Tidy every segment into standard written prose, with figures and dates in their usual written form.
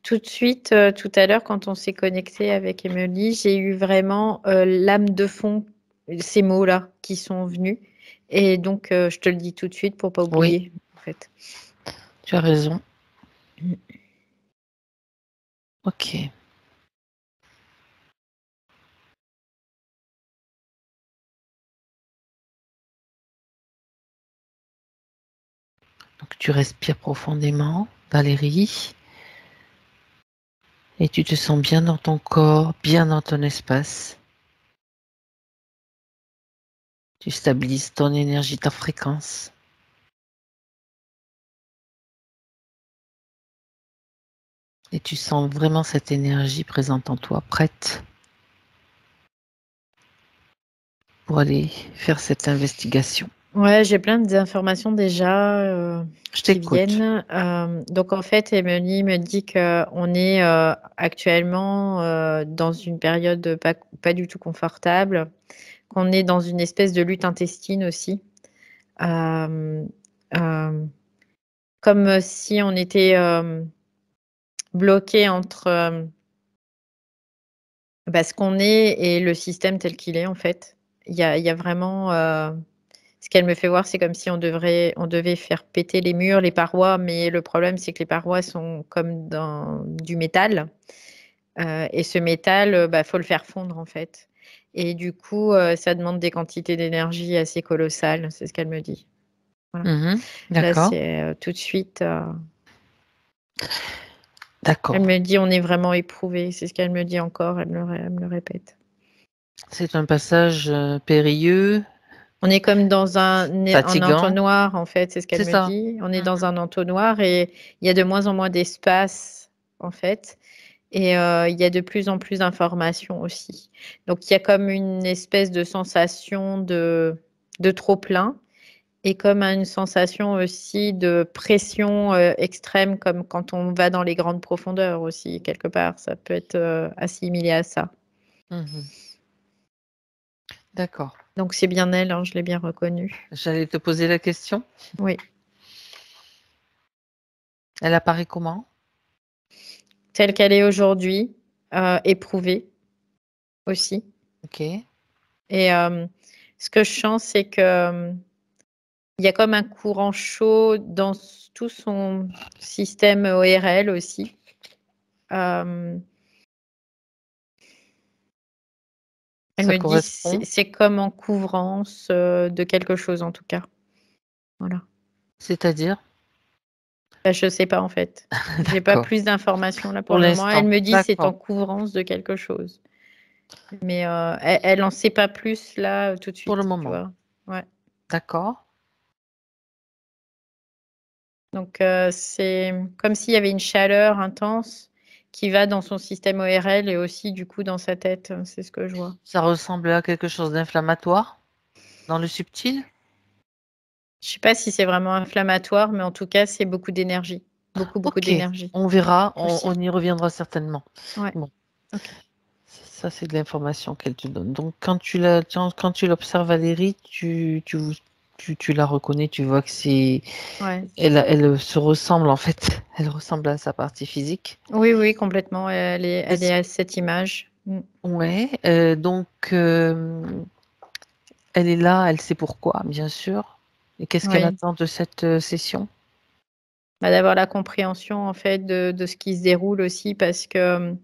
Tout de suite, tout à l'heure, quand on s'est connecté avec Emily, j'ai eu vraiment l'âme de fond, ces mots-là qui sont venus. Et donc, je te le dis tout de suite pour pas Oui, oublier, en fait. tu as raison. Ok. Donc tu respires profondément, Valérie, et tu te sens bien dans ton corps, bien dans ton espace. Tu stabilises ton énergie, ta fréquence. Et tu sens vraiment cette énergie présente en toi, prête pour aller faire cette investigation. Ouais, j'ai plein d'informations déjà Je qui t'écoute. viennent. Donc, en fait, Emily me dit qu'on est actuellement dans une période pas du tout confortable, qu'on est dans une espèce de lutte intestine aussi. Euh, euh, Comme si on était bloqué entre ce qu'on est et le système tel qu'il est, en fait. Il y a vraiment ce qu'elle me fait voir, c'est comme si on devait faire péter les murs, les parois, mais le problème, c'est que les parois sont comme dans du métal. Et ce métal, faut le faire fondre, en fait. Et du coup, ça demande des quantités d'énergie assez colossales, c'est ce qu'elle me dit. Voilà. Là, D'accord. c'est tout de suite. Elle D'accord. me dit on est vraiment éprouvé. C'est ce qu'elle me dit encore. Elle me le répète. C'est un passage périlleux, On est comme dans un fatigant. entonnoir, en fait. C'est ce qu'elle C'est me ça. dit. On est dans Mhm. un entonnoir et il y a de moins en moins d'espace, en fait. Et il y a de plus en plus d'informations aussi. Donc, il y a comme une espèce de sensation de trop-plein et comme une sensation aussi de pression extrême, comme quand on va dans les grandes profondeurs aussi, quelque part. Ça peut être assimilé à ça. Mhm. D'accord. Donc, c'est bien elle, hein, je l'ai bien reconnue. J'allais te poser la question. Oui. Elle apparaît comment? Telle qu'elle est aujourd'hui, éprouvée aussi. Ok. Et ce que je sens, c'est que il y a comme un courant chaud dans tout son système ORL aussi. Euh, Elle Ça me dit correspond. c'est comme en couvrance de quelque chose en tout cas. Voilà. C'est-à-dire? Je sais pas en fait. J'ai pas D'accord. plus d'informations là Pour pour le moment. Elle l'instant. me dit c'est en D'accord. couvrance de quelque chose. Mais elle en sait pas plus là tout de Pour le suite, tu moment. vois. Ouais. D'accord. Donc c'est comme s'il y avait une chaleur intense qui va dans son système ORL et aussi du coup dans sa tête. C'est ce que je vois. Ça ressemble à quelque chose d'inflammatoire dans le subtil? Je sais pas si c'est vraiment inflammatoire, mais en tout cas, c'est beaucoup d'énergie. Beaucoup Ok. d'énergie On verra. On aussi. y reviendra certainement. Ouais. Bon. Ok. Ça, c'est de l'information qu'elle te donne. Donc, quand tu l'observes, Valérie, tu la reconnais, tu vois que c'est, Ouais. elle se ressemble en fait. Elle ressemble à sa partie physique. Oui, oui, complètement. Elle est Est-ce- à cette image. Ouais. Donc, elle est là, elle sait pourquoi, bien sûr. Et qu'est-ce qu'elle Oui. attend de cette session? D'avoir la compréhension en fait de ce qui se déroule aussi parce que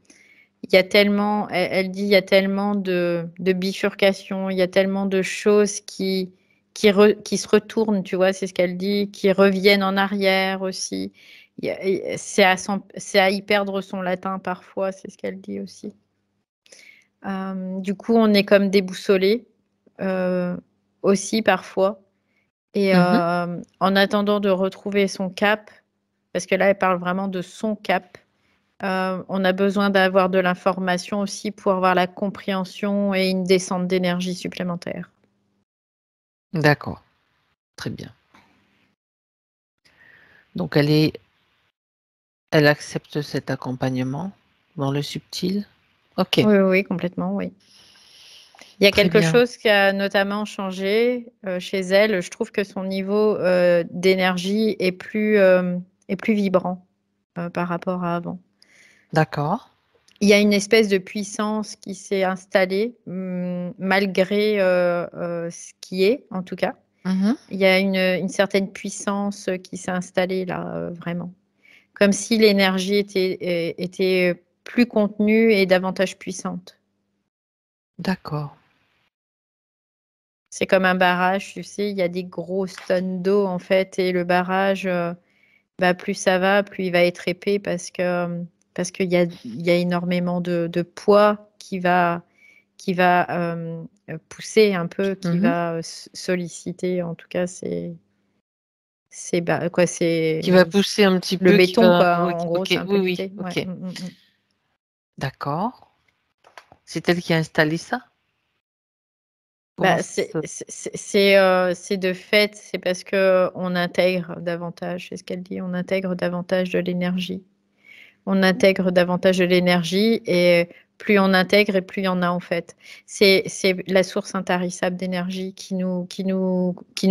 il y a tellement, elle dit, il y a tellement de bifurcations, il y a tellement de choses qui se retournent, tu vois, c'est ce qu'elle dit, qui reviennent en arrière aussi. C'est à y perdre son latin parfois, c'est ce qu'elle dit aussi. Du coup, on est comme déboussolé euh, aussi parfois. Et Mhm. en attendant de retrouver son cap, parce que là, elle parle vraiment de son cap, on a besoin d'avoir de l'information aussi pour avoir la compréhension et une descente d'énergie supplémentaire. D'accord. Très bien. Donc, elle accepte cet accompagnement dans le subtil. Ok. Oui, oui, oui, complètement, oui. Il y a Très quelque bien. chose qui a notamment changé chez elle. Je trouve que son niveau d'énergie est plus vibrant par rapport à avant. D'accord. Il y a une espèce de puissance qui s'est installée, malgré ce qui est, en tout cas. Mhm. Il y a une certaine puissance qui s'est installée là, vraiment. Comme si l'énergie était plus contenue et davantage puissante. D'accord. C'est comme un barrage, tu sais, il y a des grosses tonnes d'eau en fait, et le barrage, plus ça va, plus il va être épais parce qu'il y a énormément de poids qui va pousser un peu, qui Mhm. va solliciter, en tout cas, c'est quoi, Qui va c'est pousser un petit le peu, qui béton, va. quoi. Ok, En gros, ok, c'est un peu oui, oui, l'idée. Ouais. ok. D'accord. C'est elle qui a installé ça? Comment ça? C'est de fait, c'est parce que on intègre davantage, c'est ce qu'elle dit, on intègre davantage de l'énergie. On intègre davantage de l'énergie et plus on intègre et plus il y en a en fait. C'est la source intarissable d'énergie qui nous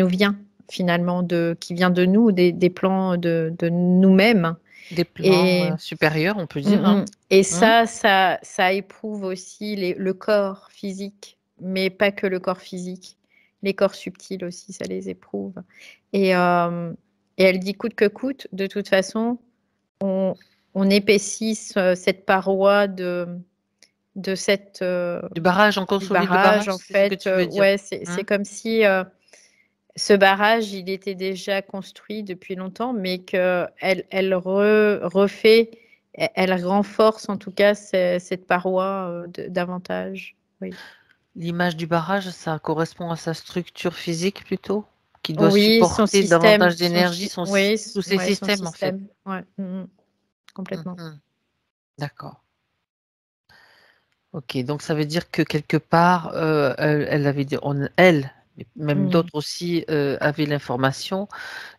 vient finalement, qui vient de nous, des plans de nous-mêmes. Des plans Et, supérieurs, on peut mm, dire, hein. et Hein. ça éprouve aussi le corps physique, mais pas que le corps physique. Les corps subtils aussi, ça les éprouve. Et, euh, et elle dit coûte que coûte, de toute façon, on épaississe cette paroi de Du barrage, on du construit du barrage, barrage, en c'est ce que fait. tu veux dire. Ouais, c'est Hein. comme si ce barrage, il était déjà construit depuis longtemps, mais qu'elle refait, elle renforce en tout cas cette paroi davantage. Oui. L'image du barrage, ça correspond à sa structure physique plutôt, qui doit Oui, son supporter système, davantage d'énergie, oui, tous ses ouais, son systèmes en fait. système. Ouais, complètement. Mhm. D'accord. Ok, donc ça veut dire que quelque part, elle avait dit, elle, et même Mm. d'autres aussi, avaient l'information.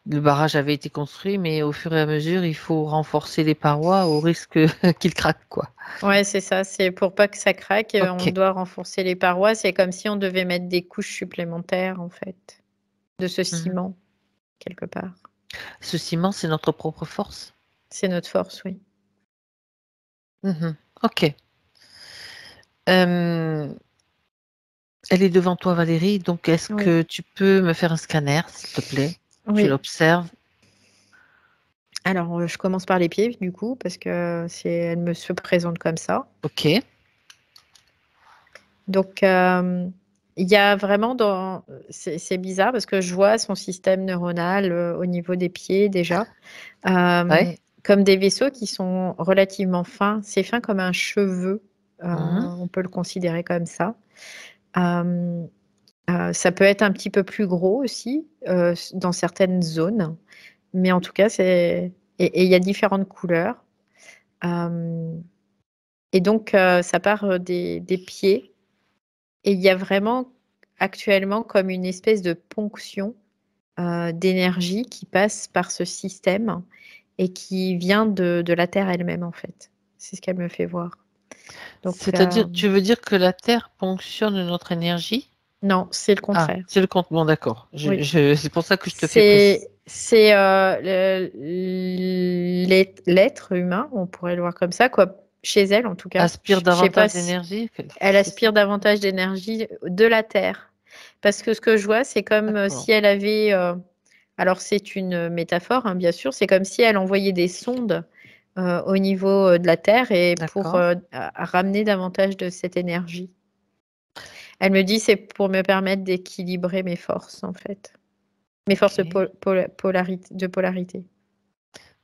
Le barrage avait été construit, mais au fur et à mesure, il faut renforcer les parois au risque qu'il craque, quoi. Ouais, c'est ça. C'est pour pas que ça craque, on Ok. doit renforcer les parois. C'est comme si on devait mettre des couches supplémentaires, en fait, de ce Mhm. ciment, quelque part. Ce ciment, c'est notre propre force. C'est notre force, oui. Mhm. Ok. Euh, Elle est devant toi, Valérie. Donc, est-ce Oui. que tu peux me faire un scanner, s'il te plaît? Tu Oui. l'observes. Alors, je commence par les pieds, du coup, parce que elle me se présente comme ça. Ok. Donc, il y a vraiment c'est bizarre parce que je vois son système neuronal au niveau des pieds déjà, Ouais. comme des vaisseaux qui sont relativement fins. C'est fin comme un cheveu, Mhm. on peut le considérer comme ça. Euh, Ça peut être un petit peu plus gros aussi dans certaines zones, mais en tout cas, et il y a différentes couleurs. Euh, et donc, ça part des pieds. Et il y a vraiment actuellement comme une espèce de ponction d'énergie qui passe par ce système et qui vient de la Terre elle-même, en fait. C'est ce qu'elle me fait voir. Donc, C'est-à-dire, tu veux dire que la Terre ponctionne notre énergie? non, c'est le Ah, contraire. c'est le compte. Bon, d'accord. Oui. C'est pour ça que je te fais préciser. C'est l'être humain, on pourrait le voir comme ça, quoi. Chez elle, en tout cas. Aspire Je sais pas davantage si d'énergie? elle C'est ça? aspire davantage d'énergie de la Terre. Parce que ce que je vois, c'est comme D'accord. si elle avait, alors c'est une métaphore, hein, bien sûr, c'est comme si elle envoyait des sondes au niveau de la Terre et pour D'accord. ramener davantage de cette énergie. Elle me dit, c'est pour me permettre d'équilibrer mes forces, en fait. Mes forces Ok. de polarité.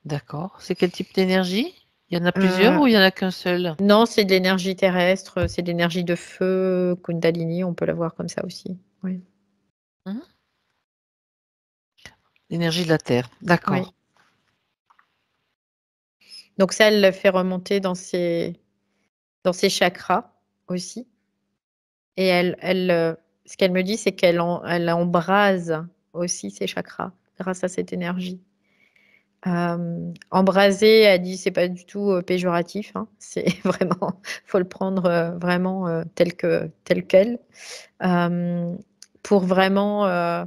D'accord. C'est quel type d'énergie? Il y en a plusieurs Euh, ou il y en a qu'un seul? non, c'est de l'énergie terrestre, c'est de l'énergie de feu, Kundalini, on peut la voir comme ça aussi. Oui. Mhm. L'énergie de la Terre. Oui. D'accord. Donc ça, elle le fait remonter dans ses chakras aussi. Et ce qu'elle me dit, c'est elle embrase aussi ses chakras grâce à cette énergie. Embraser, elle dit, c'est pas du tout péjoratif, hein. C'est vraiment, faut le prendre vraiment tel quel, euh, pour vraiment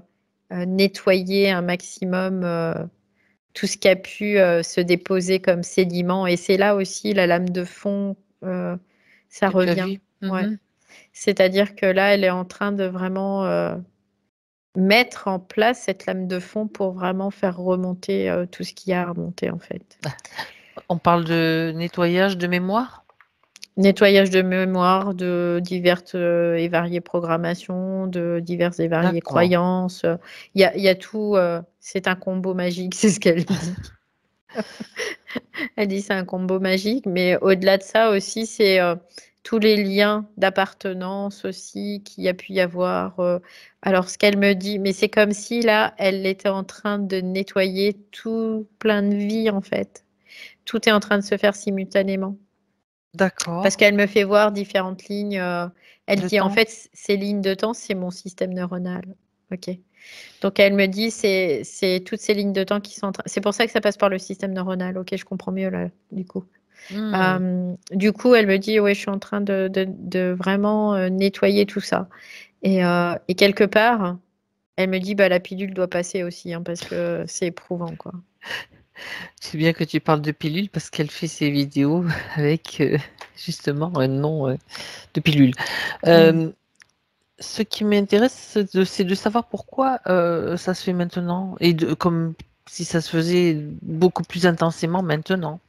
nettoyer un maximum tout ce qui a pu se déposer comme sédiment. Et c'est là aussi la lame de fond, ça Que tu as revient. vu. Ouais. C'est-à-dire que là, elle est en train de vraiment mettre en place cette lame de fond pour vraiment faire remonter tout ce qu'il y a à remonter en fait. On parle de nettoyage de mémoire? Nettoyage de mémoire, de diverses et variées programmations, de diverses et variées D'accord. croyances. Il y a tout, c'est un combo magique, c'est ce qu'elle dit. Elle dit c'est un combo magique, mais au-delà de ça aussi, c'est tous les liens d'appartenance aussi qu'il y a pu y avoir. Alors, ce qu'elle me dit, mais c'est comme si là, elle était en train de nettoyer tout plein de vie en fait. Tout est en train de se faire simultanément. D'accord. Parce qu'elle me fait voir différentes lignes. Elle De dit en temps. fait, ces lignes de temps, c'est mon système neuronal. Ok. Donc elle me dit, c'est toutes ces lignes de temps qui sont. C'est pour ça que ça passe par le système neuronal. Ok, je comprends mieux là, du coup. Du coup, elle me dit, ouais, je suis en train de vraiment nettoyer tout ça. Et quelque part, elle me dit, bah, la pilule doit passer aussi, hein, parce que c'est éprouvant, quoi. C'est bien que tu parles de pilule parce qu'elle fait ses vidéos avec justement un nom de pilule. Ce qui m'intéresse, c'est de savoir pourquoi ça se fait maintenant et comme si ça se faisait beaucoup plus intensément maintenant.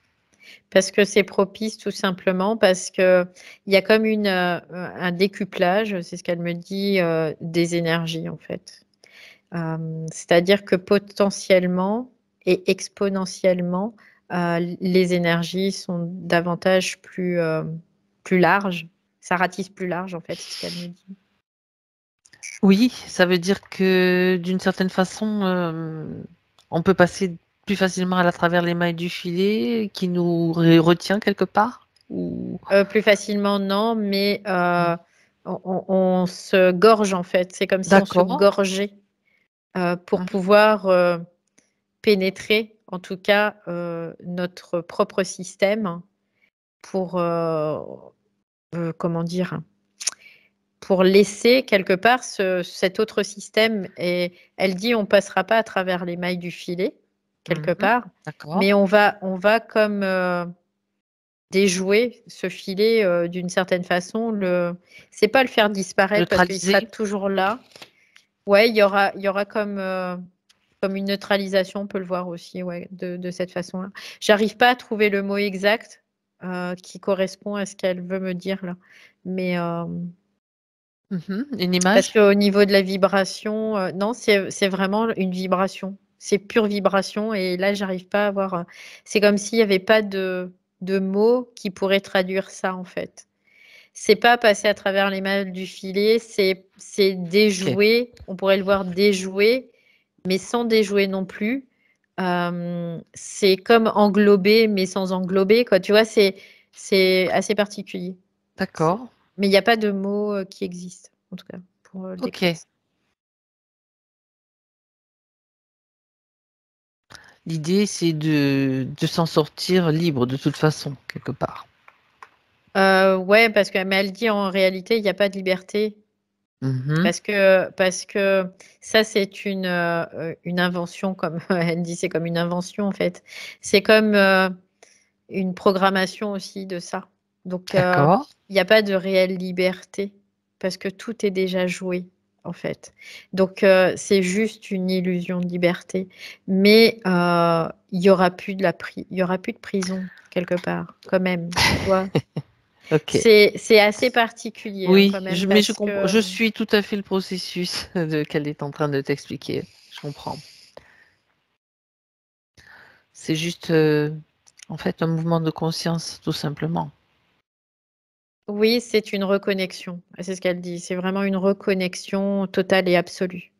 Parce que c'est propice tout simplement, parce que il y a comme un décuplage, c'est ce qu'elle me dit, des énergies en fait. C'est-à-dire que potentiellement et exponentiellement, les énergies sont davantage plus larges. Ça ratisse plus large en fait, c'est ce qu'elle me dit. Oui, ça veut dire que d'une certaine façon, on peut passer plus facilement à travers les mailles du filet qui nous retient quelque part ou... Plus facilement, non, mais on se gorge en fait. C'est comme si on se D'accord. gorgeait pour pouvoir pénétrer, en tout cas, notre propre système pour, comment dire? Pour laisser quelque part cet autre système. Et elle dit: «On passera pas à travers les mailles du filet, quelque part, D'accord. mais on va comme, déjouer ce filet, d'une certaine façon, c'est pas le faire disparaître parce qu'il sera Neutraliser. toujours là. Ouais, il y aura comme une neutralisation, on peut le voir aussi, ouais, de cette façon-là. J'arrive pas à trouver le mot exact, qui correspond à ce qu'elle veut me dire là, mais Une parce image? qu'au niveau de la vibration, non, c'est vraiment une vibration. C'est pure vibration et là, j'arrive pas à avoir, c'est comme s'il y avait pas de mots qui pourraient traduire ça, en fait. C'est pas passer à travers les mailles du filet, c'est Ok. déjouer, on pourrait le voir déjouer, mais sans déjouer non plus. C'est comme englober, mais sans englober, quoi. Tu vois, c'est assez particulier. C'est D'accord. mais il y a pas de mot, qui existe, en tout cas, pour, décrire Ok. ça. L'idée, c'est de s'en sortir libre de toute façon, quelque part. Ouais, parce que mais elle dit en réalité, il y a pas de liberté Mhm. parce que ça, c'est une invention comme elle dit, c'est comme une invention, en fait. C'est comme, une programmation aussi de ça. Donc, D'accord. il y a pas de réelle liberté parce que tout est déjà joué, en fait. Donc, c'est juste une illusion de liberté. Mais, il y aura plus de prison quelque part quand même, tu vois? Ok. C'est assez particulier, hein, Oui, quand même mais je parce comprends. que Je suis tout à fait le processus qu'elle est en train de t'expliquer. Je comprends. C'est juste, en fait, un mouvement de conscience, tout simplement. oui, c'est une reconnexion. C'est ce qu'elle dit. C'est vraiment une reconnexion totale et absolue.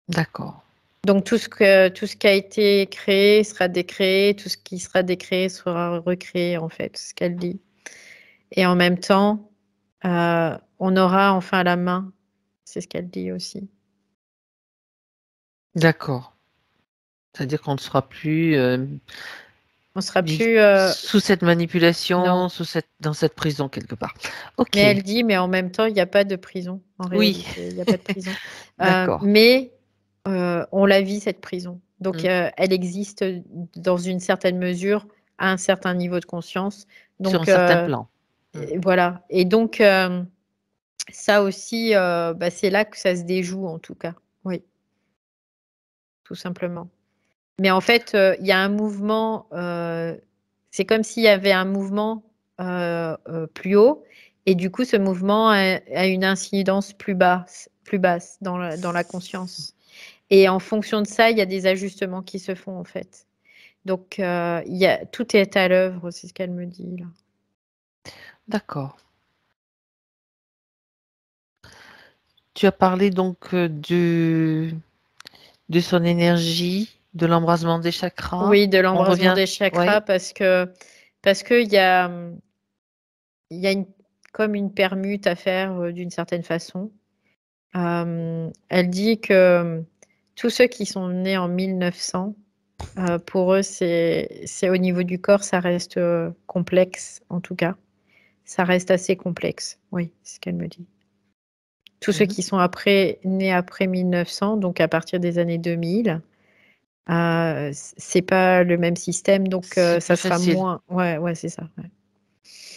D'accord. Donc tout ce qui a été créé sera décréé, tout ce qui sera décréé sera recréé, en fait, c'est ce qu'elle dit. Et en même temps, on aura enfin la main, c'est ce qu'elle dit aussi. D'accord. C'est-à-dire qu'on ne sera plus On sera plus, sous cette manipulation, non. dans cette prison quelque part. Mais Ok. elle dit, mais en même temps, il y a pas de prison en Oui. réalité, il y a pas de prison. D'accord. Mais on la vit cette prison. Donc, elle existe dans une certaine mesure, à un certain niveau de conscience. Sur un Donc, certain plan. voilà. Et donc, ça aussi, c'est là que ça se déjoue, en tout cas. Oui, tout simplement. Mais en fait, il y a un mouvement, c'est comme s'il y avait un mouvement plus haut, et du coup, ce mouvement a une incidence plus basse dans la conscience. Et en fonction de ça, il y a des ajustements qui se font, en fait. Donc, tout est à l'œuvre, c'est ce qu'elle me dit là. D'accord. Tu as parlé donc de son énergie, de l'embrasement des chakras. Oui, de On l'embrasement revient. des chakras Oui. parce que il y a comme une permute à faire d'une certaine façon. Elle dit que tous ceux qui sont nés en 1900, pour eux, c'est au niveau du corps, ça reste complexe, en tout cas. Ça reste assez complexe, oui, c'est ce qu'elle me dit. Tous ceux qui sont nés après 1900, donc à partir des années 2000, c'est pas le même système, donc C'est ça plus sera facile. moins. Ouais, c'est ça. Ouais.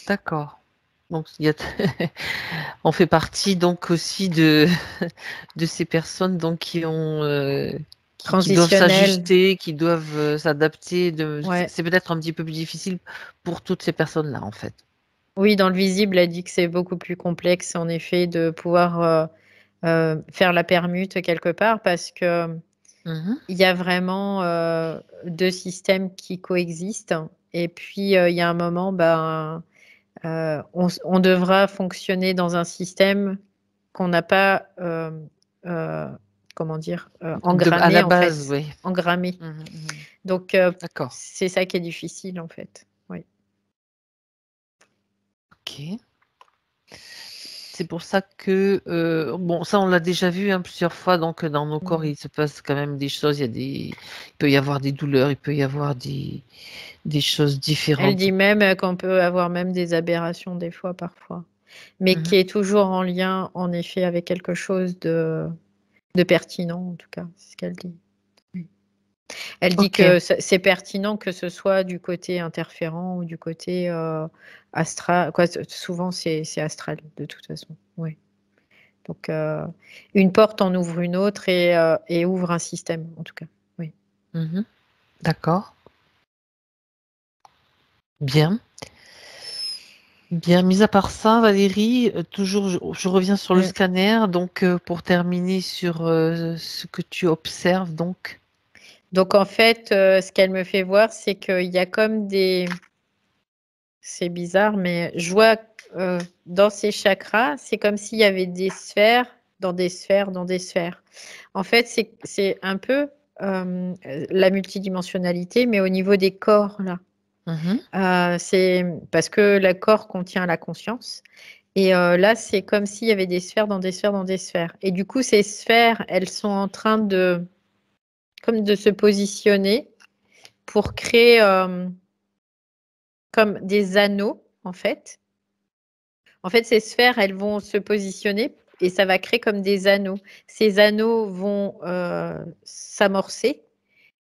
D'accord. Donc, on fait partie donc aussi de ces personnes donc qui ont qui doivent Transitionnel. s'ajuster, qui doivent s'adapter. Ouais. C'est peut-être un petit peu plus difficile pour toutes ces personnes-là, en fait. Oui, dans le visible, elle dit que c'est beaucoup plus complexe, en effet, de pouvoir faire la permute quelque part, parce que Mhm. il y a vraiment deux systèmes qui coexistent. Et puis, il y a un moment, on devra fonctionner dans un système qu'on n'a pas, comment dire, À engrammé, la en base, fait. oui. Engrammé. Mhm, mhm. Donc, D'accord. c'est ça qui est difficile, en fait. Oui. Ok. C'est pour ça que, bon, ça on l'a déjà vu plusieurs fois, donc dans nos corps Mm. il se passe quand même des choses, il peut y avoir des douleurs, il peut y avoir des choses Elle différentes. dit même qu'on peut avoir même des aberrations des fois, parfois, mais qui Mhm. est toujours en lien, en effet, avec quelque chose de pertinent, en tout cas, c'est ce qu'elle dit. Oui. Elle dit Ok, que c'est pertinent, que ce soit du côté interférent ou du côté astral. Quoi, souvent, c'est astral, de toute façon. Oui. Donc, une porte en ouvre une autre et ouvre un système, en tout cas. Oui. Mhm. D'accord, bien. Bien, mis à part ça, Valérie, toujours, je reviens sur le Mm. scanner, donc pour terminer sur ce que tu observes, donc. Donc, en fait, ce qu'elle me fait voir, c'est qu'il y a comme des... C'est bizarre, mais je vois dans ces chakras, c'est comme s'il y avait des sphères, dans des sphères, dans des sphères. En fait, c'est un peu la multidimensionnalité, mais au niveau des corps, là. Mhm. C'est parce que le corps contient la conscience. Et là, c'est comme s'il y avait des sphères dans des sphères dans des sphères. Et du coup, ces sphères, elles sont en train comme de se positionner pour créer comme des anneaux, en fait. En fait, ces sphères, elles vont se positionner et ça va créer comme des anneaux. Ces anneaux vont s'amorcer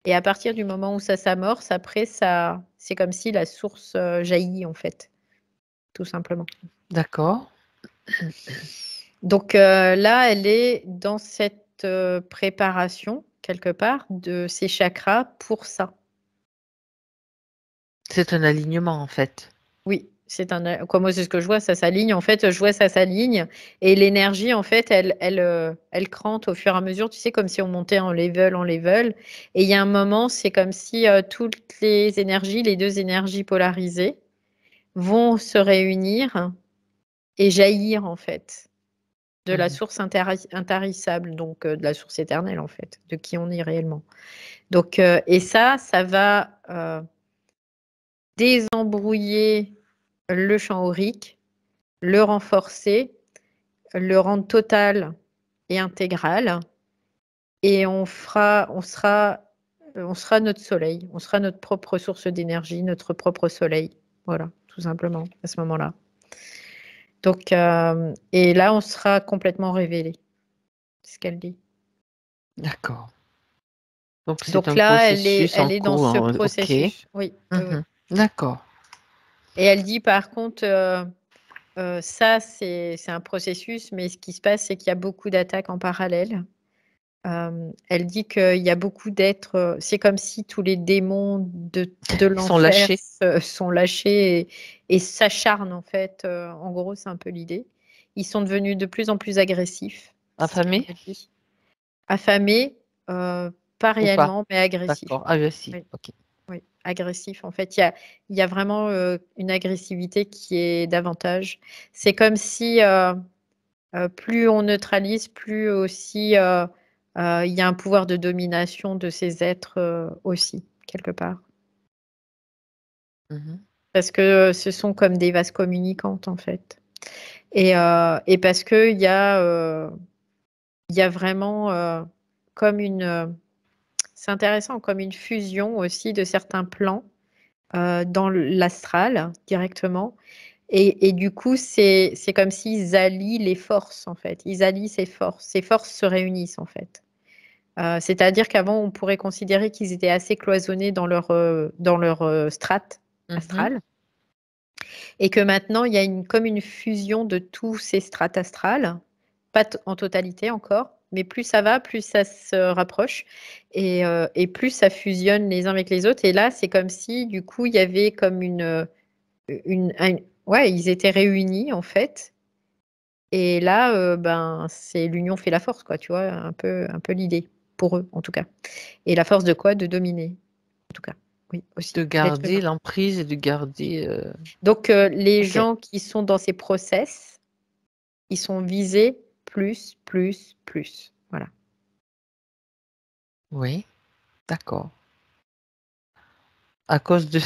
et à partir du moment où ça s'amorce, après, c'est comme si la source jaillit, en fait, tout simplement. D'accord. Donc là, elle est dans cette préparation, quelque part, de ses chakras pour ça. C'est un alignement, en fait. Oui, quoi, moi, c'est ce que je vois, ça s'aligne. En fait, je vois ça s'aligne et l'énergie, en fait, elle crante au fur et à mesure, tu sais, comme si on montait en level, en level. Et il y a un moment, c'est comme si toutes les énergies, les deux énergies polarisées, vont se réunir et jaillir, en fait, de la Mhm. source intarissable, donc de la source éternelle, en fait, de qui on est réellement. Donc, et ça va désembrouiller le champ aurique, le renforcer, le rendre total et intégral. Et on sera notre soleil, on sera notre propre source d'énergie, notre propre soleil. Voilà, tout simplement, à ce moment-là. Donc, et là, on sera complètement révélé, c'est ce qu'elle dit. D'accord. Donc c'est Donc un là, processus en elle est dans cours, ce OK. processus. Oui, oui, oui. D'accord. Et elle dit par contre, ça, c'est un processus, mais ce qui se passe, c'est qu'il y a beaucoup d'attaques en parallèle. Elle dit qu'il y a beaucoup d'êtres, c'est comme si tous les démons de Ils sont l'enfer lâchés, sont lâchés et s'acharnent en fait, en gros, c'est un peu l'idée. Ils sont devenus de plus en plus agressifs, c'est ce qu'elle affamés me dit. Affamés, pas ou pas? réellement, mais agressifs. D'accord, agressifs, Oui, OK. oui, agressifs. En fait, il y a vraiment, une agressivité qui est davantage. C'est comme si, plus on neutralise, plus aussi, il y a un pouvoir de domination de ces êtres, aussi, quelque part. Mmh. Parce que ce sont comme des vases communicantes, en fait. Et parce il y a vraiment, comme une, c'est intéressant, comme une fusion aussi de certains plans, dans l'astral directement et du coup, c'est comme s'ils allient les forces, en fait. Ils allient ces forces. Ces forces se réunissent, en fait. C'est-à-dire qu'avant, on pourrait considérer qu'ils étaient assez cloisonnés dans leur, strate Mmh. astrale et que maintenant, il y a comme une fusion de tous ces strates astrales, pas en totalité encore, mais plus ça va, plus ça se rapproche et plus ça fusionne les uns avec les autres et là, c'est comme si, du coup, il y avait comme ouais, ils étaient réunis, en fait et là, ben, c'est l'union fait la force, quoi, tu vois? Un peu l'idée, pour eux, en tout cas. Et la force de quoi? De dominer, en tout cas. Oui, De aussi, l'être garder humain. l'emprise et de garder, Donc, les OK. gens qui sont dans ces process, ils sont visés plus, plus, plus. Voilà. Oui, d'accord. À cause de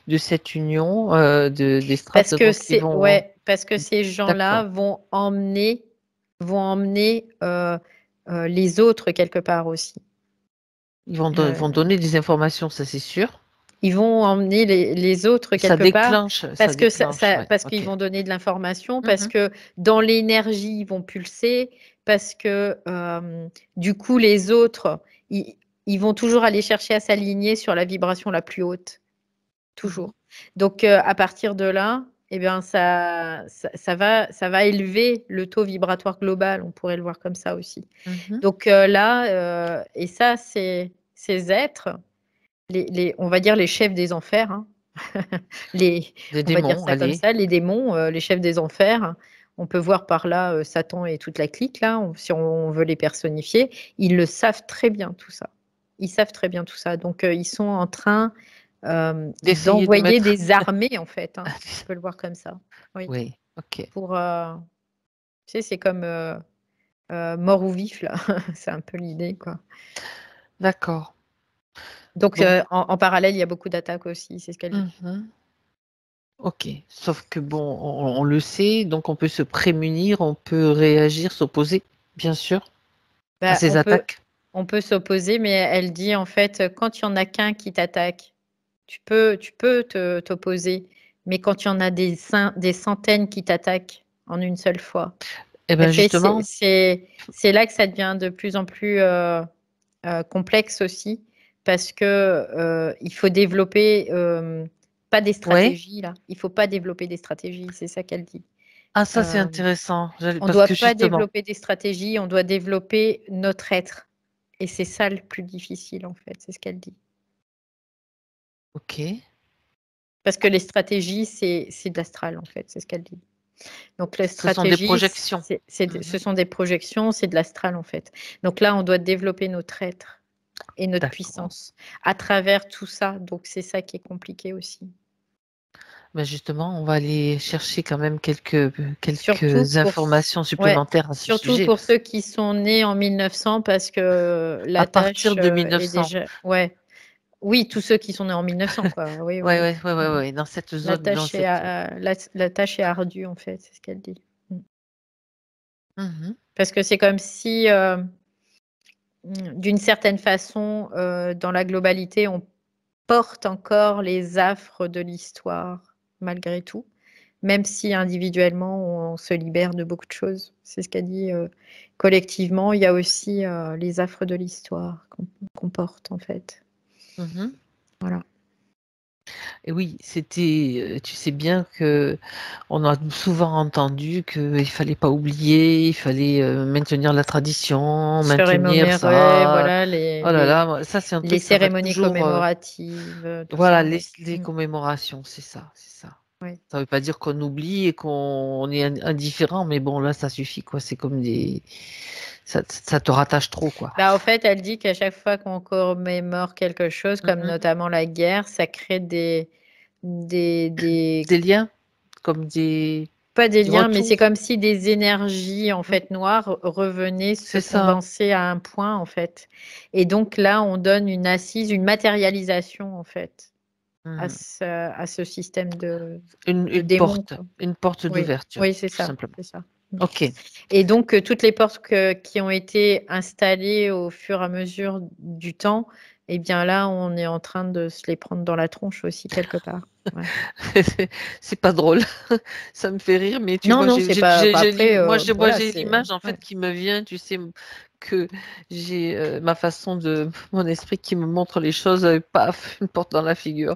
de cette union, des strates donc qui vont Parce que ces gens-là d'accord. vont emmener, les autres quelque part aussi. Vont Heu donner des informations, ça c'est sûr. Ils vont emmener les autres quelque part Ça déclenche, ouais, parce qu'ils OK. vont donner de l'information, parce Mmh. que dans l'énergie, ils vont pulser, parce que, du coup, les autres, ils vont toujours aller chercher à s'aligner sur la vibration la plus haute, Mmh. toujours. Donc, à partir de là, eh bien, ça va élever le taux vibratoire global, on pourrait le voir comme ça aussi. Mmh. Donc, là, et ça, c'est ces êtres on va dire les chefs des enfers, hein. Les Des on va dire démons, ça comme allez. ça, les démons, les chefs des enfers. On peut voir par là, Satan et toute la clique là, si on veut les personnifier. Ils le savent très bien tout ça. Ils savent très bien tout ça. Donc, ils sont en train, D'essayer de d'envoyer mettre des armées en fait, hein. On peut le voir comme ça. Oui, oui, OK, pour, tu sais, c'est comme, mort ou vif là. C'est un peu l'idée quoi. d'accord. Donc, Donc en parallèle, il y a beaucoup d'attaques aussi, c'est ce qu'elle dit. mmh. OK. Sauf que bon, on le sait, donc on peut se prémunir, on peut réagir, s'opposer, bien sûr, à Bah, ces attaques. on peut s'opposer, mais elle dit en fait, quand il y en a qu'un qui t'attaque, tu peux t'opposer, mais quand il y en a des centaines qui t'attaquent en une seule fois, Et ben elle fait justement c'est là que ça devient de plus en plus, complexe aussi parce que, il faut développer, pas des ouais. stratégies là, il faut pas développer des stratégies, c'est ça qu'elle dit. Ah ça c'est Hem intéressant, j'allais On ne parce doit que pas justement développer des stratégies, on doit développer notre être et c'est ça le plus difficile, en fait, c'est ce qu'elle dit. OK. Parce que les stratégies, c'est de l'astral, en fait, c'est ce qu'elle dit. Donc les Ce sont des stratégies, projections. ce Mmh. sont des projections, c'est de l'astral, en fait. Donc là, on doit développer notre être et notre D'accord. puissance à travers tout ça, donc c'est ça qui est compliqué aussi. Bah, justement, on va aller chercher quand même Surtout quelques pour c informations Ouais, supplémentaires à ce surtout sujet. pour ceux qui sont nés en 1900 parce que À la partir tâche, de est 1900. déjà ouais. Oui, tous ceux qui sont nés en 1900 quoi. Oui, Ouais, oui. ouais, ouais, ouais, Mmh. ouais, dans cette zone, dans cette La tâche est ardue en fait, c'est ce qu'elle dit. Mmh. mmh. Parce que c'est comme si, d'une certaine façon, dans la globalité, on porte encore les affres de l'histoire malgré tout. même si individuellement, on se libère de beaucoup de choses. C'est ce qu'a dit, collectivement, il y a aussi, les affres de l'histoire qu'on porte, en fait. Mhm. Voilà. Et oui, tu sais bien que on a souvent entendu qu'il fallait pas oublier, il fallait maintenir la tradition, Se maintenir remémorer, ça. voilà, Oh là là, ça c'est un les truc, ça va cérémonies toujours. commémoratives, tout Voilà, ça, ouais. les commémorations, c'est ça, c'est ça. Ouais. Ça veut pas dire qu'on oublie et qu'on est indifférent, mais bon, là, ça suffit, quoi. C'est comme ça te rattache trop, quoi. Bah, en fait, elle dit qu'à chaque fois qu'on commémore quelque chose, comme Mhm. notamment la guerre, ça crée des Des liens, comme pas des des liens, mais c'est retours. comme si des énergies, en Mhm. fait, noires revenaient se C'est ça. condenser à un point, en fait. Et donc là, on donne une assise, une matérialisation, en fait, Mhm. à ce système de démons, quoi. Une porte Oui, d'ouverture, oui, c'est tout ça, simplement. c'est ça. Mmh. Ok. Et donc, toutes les portes qui ont été installées au fur et à mesure du temps, eh bien là, on est en train de se les prendre dans la tronche aussi quelque part. Ouais. C'est pas drôle, ça me fait rire, mais tu Non, vois, non, c'est pas bah, après, moi, voilà, j'ai c'est l'image en ouais. fait qui me vient, tu sais, que j'ai ma façon de mon esprit qui me montre les choses, paf, une porte dans la figure.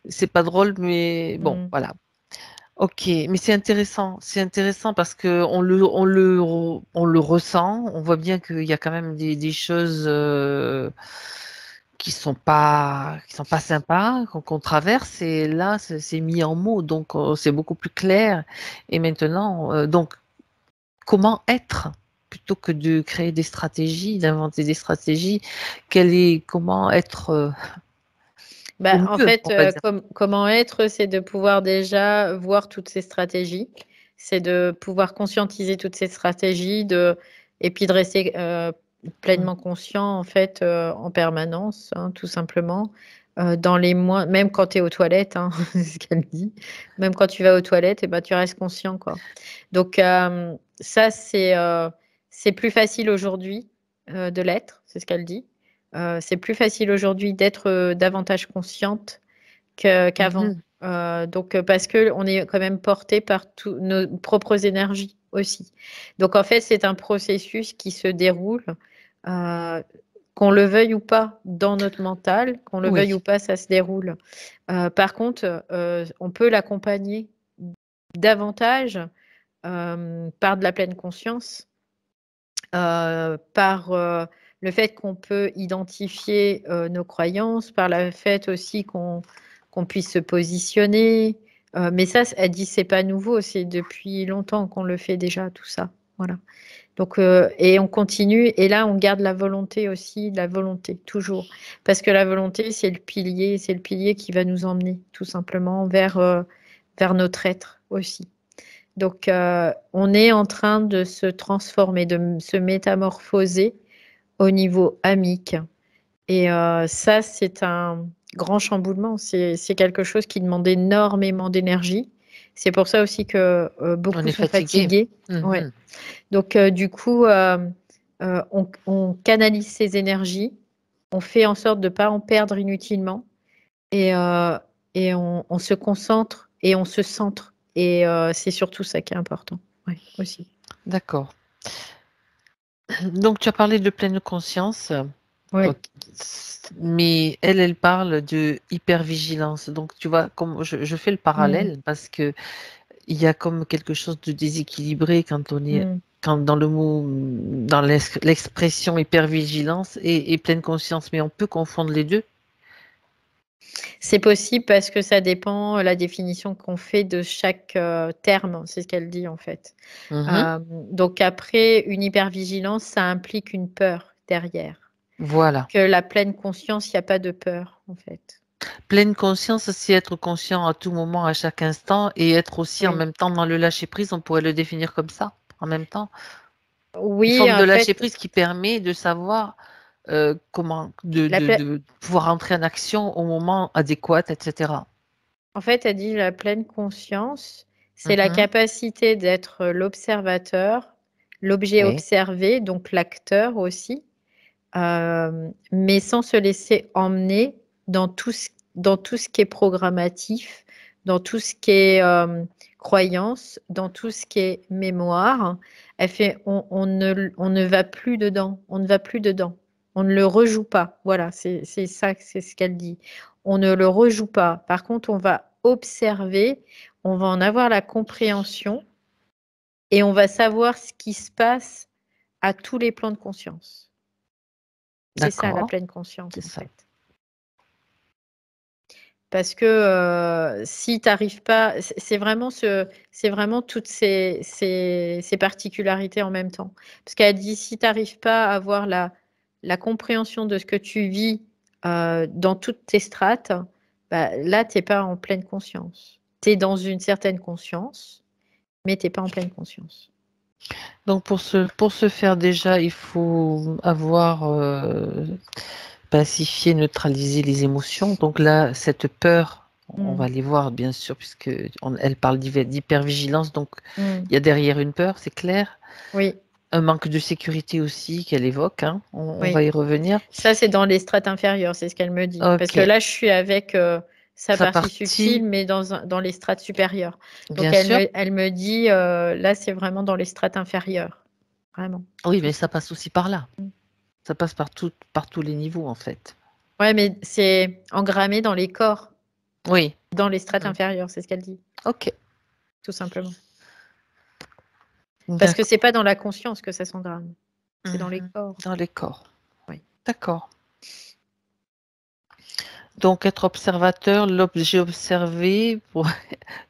C'est pas drôle, mais bon, Mmh. voilà. Ok, mais c'est intéressant parce que on le ressent, on voit bien qu'il y a quand même des choses qui sont pas sympas qu'on traverse et là c'est mis en mots donc c'est beaucoup plus clair et maintenant donc comment être plutôt que de créer des stratégies, d'inventer des stratégies, comment être au Bah, en mieux, fait, on va dire. comment être, c'est de pouvoir déjà voir toutes ces stratégies. C'est de pouvoir conscientiser toutes ces stratégies et puis de rester, Mm. pleinement conscient, en fait, en permanence, hein, tout simplement. Dans les mois même quand tu es aux toilettes, hein, c'est ce qu'elle dit. Même quand tu vas aux toilettes et ben, tu restes conscient, quoi. Donc, ça, c'est plus facile aujourd'hui, de l'être, c'est ce qu'elle dit. C'est plus facile aujourd'hui d'être, davantage consciente qu'avant. Mhm. Donc, parce qu'on est quand même porté par tous nos propres énergies aussi. Donc en fait, c'est un processus qui se déroule, heu, qu'on le veuille ou pas dans notre mental, qu'on le Oui, veuille ou pas, ça se déroule. Par contre, on peut l'accompagner davantage, par de la pleine conscience, par, le fait qu'on peut identifier, nos croyances, par le fait aussi qu'on puisse se positionner, mais ça, elle dit: «C'est pas nouveau, c'est depuis longtemps qu'on le fait déjà tout ça». Voilà. Donc et on continue et là, on garde la volonté aussi, la volonté, toujours. Parce que la volonté, c'est le pilier qui va nous emmener tout simplement vers notre être aussi. Donc, on est en train de se transformer, se métamorphoser au niveau amique et ça, c'est un grand chamboulement. C'est quelque chose qui demande énormément d'énergie. C'est pour ça aussi que, on beaucoup est sont fatigué. fatigués. Ouais. Mhm. Donc, du coup, on canalise ces énergies, on fait en sorte de ne pas en perdre inutilement et on se concentre et on se centre et c'est surtout ça qui est important. Ouais, aussi. D'accord. Donc, tu as parlé de pleine conscience, Oui. ok. Mais elle parle de hypervigilance. Donc, tu vois, comme je fais le Mmh. parallèle parce que il y a comme quelque chose de déséquilibré Mmh. quand dans le mot, dans l'expression hypervigilance et pleine conscience, mais on peut confondre les deux. C'est possible parce que ça dépend, la définition qu'on fait de chaque, terme, c'est ce qu'elle dit en fait. Mhm. Donc après, une hypervigilance, ça implique une peur derrière. Voilà. Que la pleine conscience, il y a pas de peur en fait. Pleine conscience, c'est être conscient à tout moment, à chaque instant, et être aussi en Oui. même temps dans le lâcher prise. On pourrait le définir comme ça, en même temps. Une Oui, forme de en lâcher fait, prise qui permet de savoir comment la plei de pouvoir entrer en action au moment adéquat, etc. en fait, elle dit la pleine conscience, c'est la Mhm. capacité d'être l'observateur, l'objet Oui, observé, donc l'acteur aussi, mais sans se laisser emmener dans tout ce qui est programmatif, dans tout ce qui est croyance, dans tout ce qui est mémoire. Elle fait, on ne va plus dedans, on ne va plus dedans, on ne le rejoue pas. Voilà, c'est ça, c'est ce qu'elle dit. On ne le rejoue pas. Par contre, on va observer, on va en avoir la compréhension et on va savoir ce qui se passe à tous les plans de conscience. C'est ça, la D'accord. pleine conscience, C'est en ça. fait. Parce que si tu n'arrives pas, c'est vraiment toutes ces particularités en même temps. Parce qu'elle dit, si tu n'arrives pas à avoir la compréhension de ce que tu vis dans toutes tes strates, bah, là, tu n'es pas en pleine conscience. Tu es dans une certaine conscience, mais tu n'es pas en pleine conscience. Donc pour ce faire déjà, il faut avoir pacifié, neutralisé les émotions. Donc là, cette peur, on va les voir bien sûr, puisque elle parle d'hypervigilance. Donc il y a derrière une peur, c'est clair. Oui, Un manque de sécurité aussi qu'elle évoque. Hein. On oui. va y revenir. Ça, c'est dans les strates inférieures, c'est ce qu'elle me dit. Parce que Ok. là, je suis avec sa Sa partie partie, subtile, mais dans les strates supérieures. Donc, bien sûr. elle me dit, là, c'est vraiment dans les strates inférieures. Vraiment, Oui, tout mais ça. ça passe aussi par là. Mm. Ça passe par tous les niveaux, en fait. Ouais, mais c'est engrammé dans les corps, Oui. dans les strates Mhm. inférieures, c'est ce qu'elle dit, Ok. tout simplement. Parce que D'accord. c'est pas dans la conscience que ça s'engramme, c'est dans les Mhm. corps. Dans les corps. Oui. D'accord. Donc, être observateur, l'objet observé,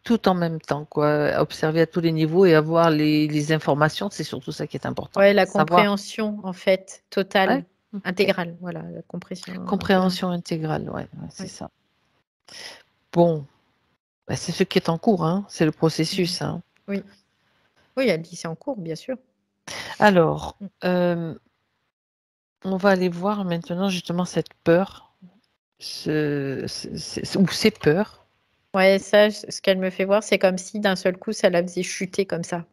tout en même temps, quoi. Observer à tous les niveaux et avoir les informations, c'est surtout ça qui est important. Ouais, la Savoir. compréhension, en fait, Ouais. totale, Ok. intégrale. Voilà, la compréhension intégrale. Compréhension intégrale, ouais, c'est Oui. ça. Bon, bah, c'est ce qui est en cours, hein. C'est le Mhm. processus, hein. Oui. Oui, elle dit c'est en cours, bien sûr. Alors, Mm. on va aller voir maintenant justement cette peur, ou ces peurs. Ouais, ça, ce qu'elle me fait voir, c'est comme si d'un seul coup, ça la faisait chuter comme ça,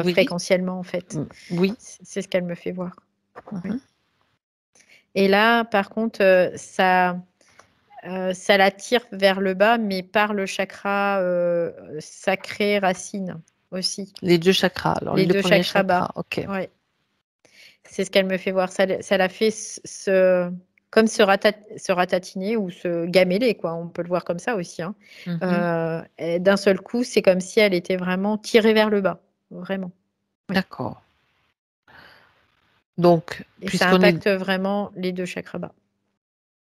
Oui, fréquentiellement, en fait. oui. C'est ce qu'elle me fait voir. Oui. Mhm. Et là, par contre, ça la tire vers le bas, mais par le chakra sacré racine aussi. Les deux chakras. Alors, Les le deux premier chakras chakra, bas. ok. Ouais. C'est ce qu'elle me fait voir. Ça la fait comme se ratatiner ou se gameler, quoi. On peut le voir comme ça aussi, hein. Mhm. Et d'un seul coup, c'est comme si elle était vraiment tirée vers le bas. Vraiment. Oui. D'accord. Donc, Et ça puisqu'on est impacte vraiment les deux chakras bas.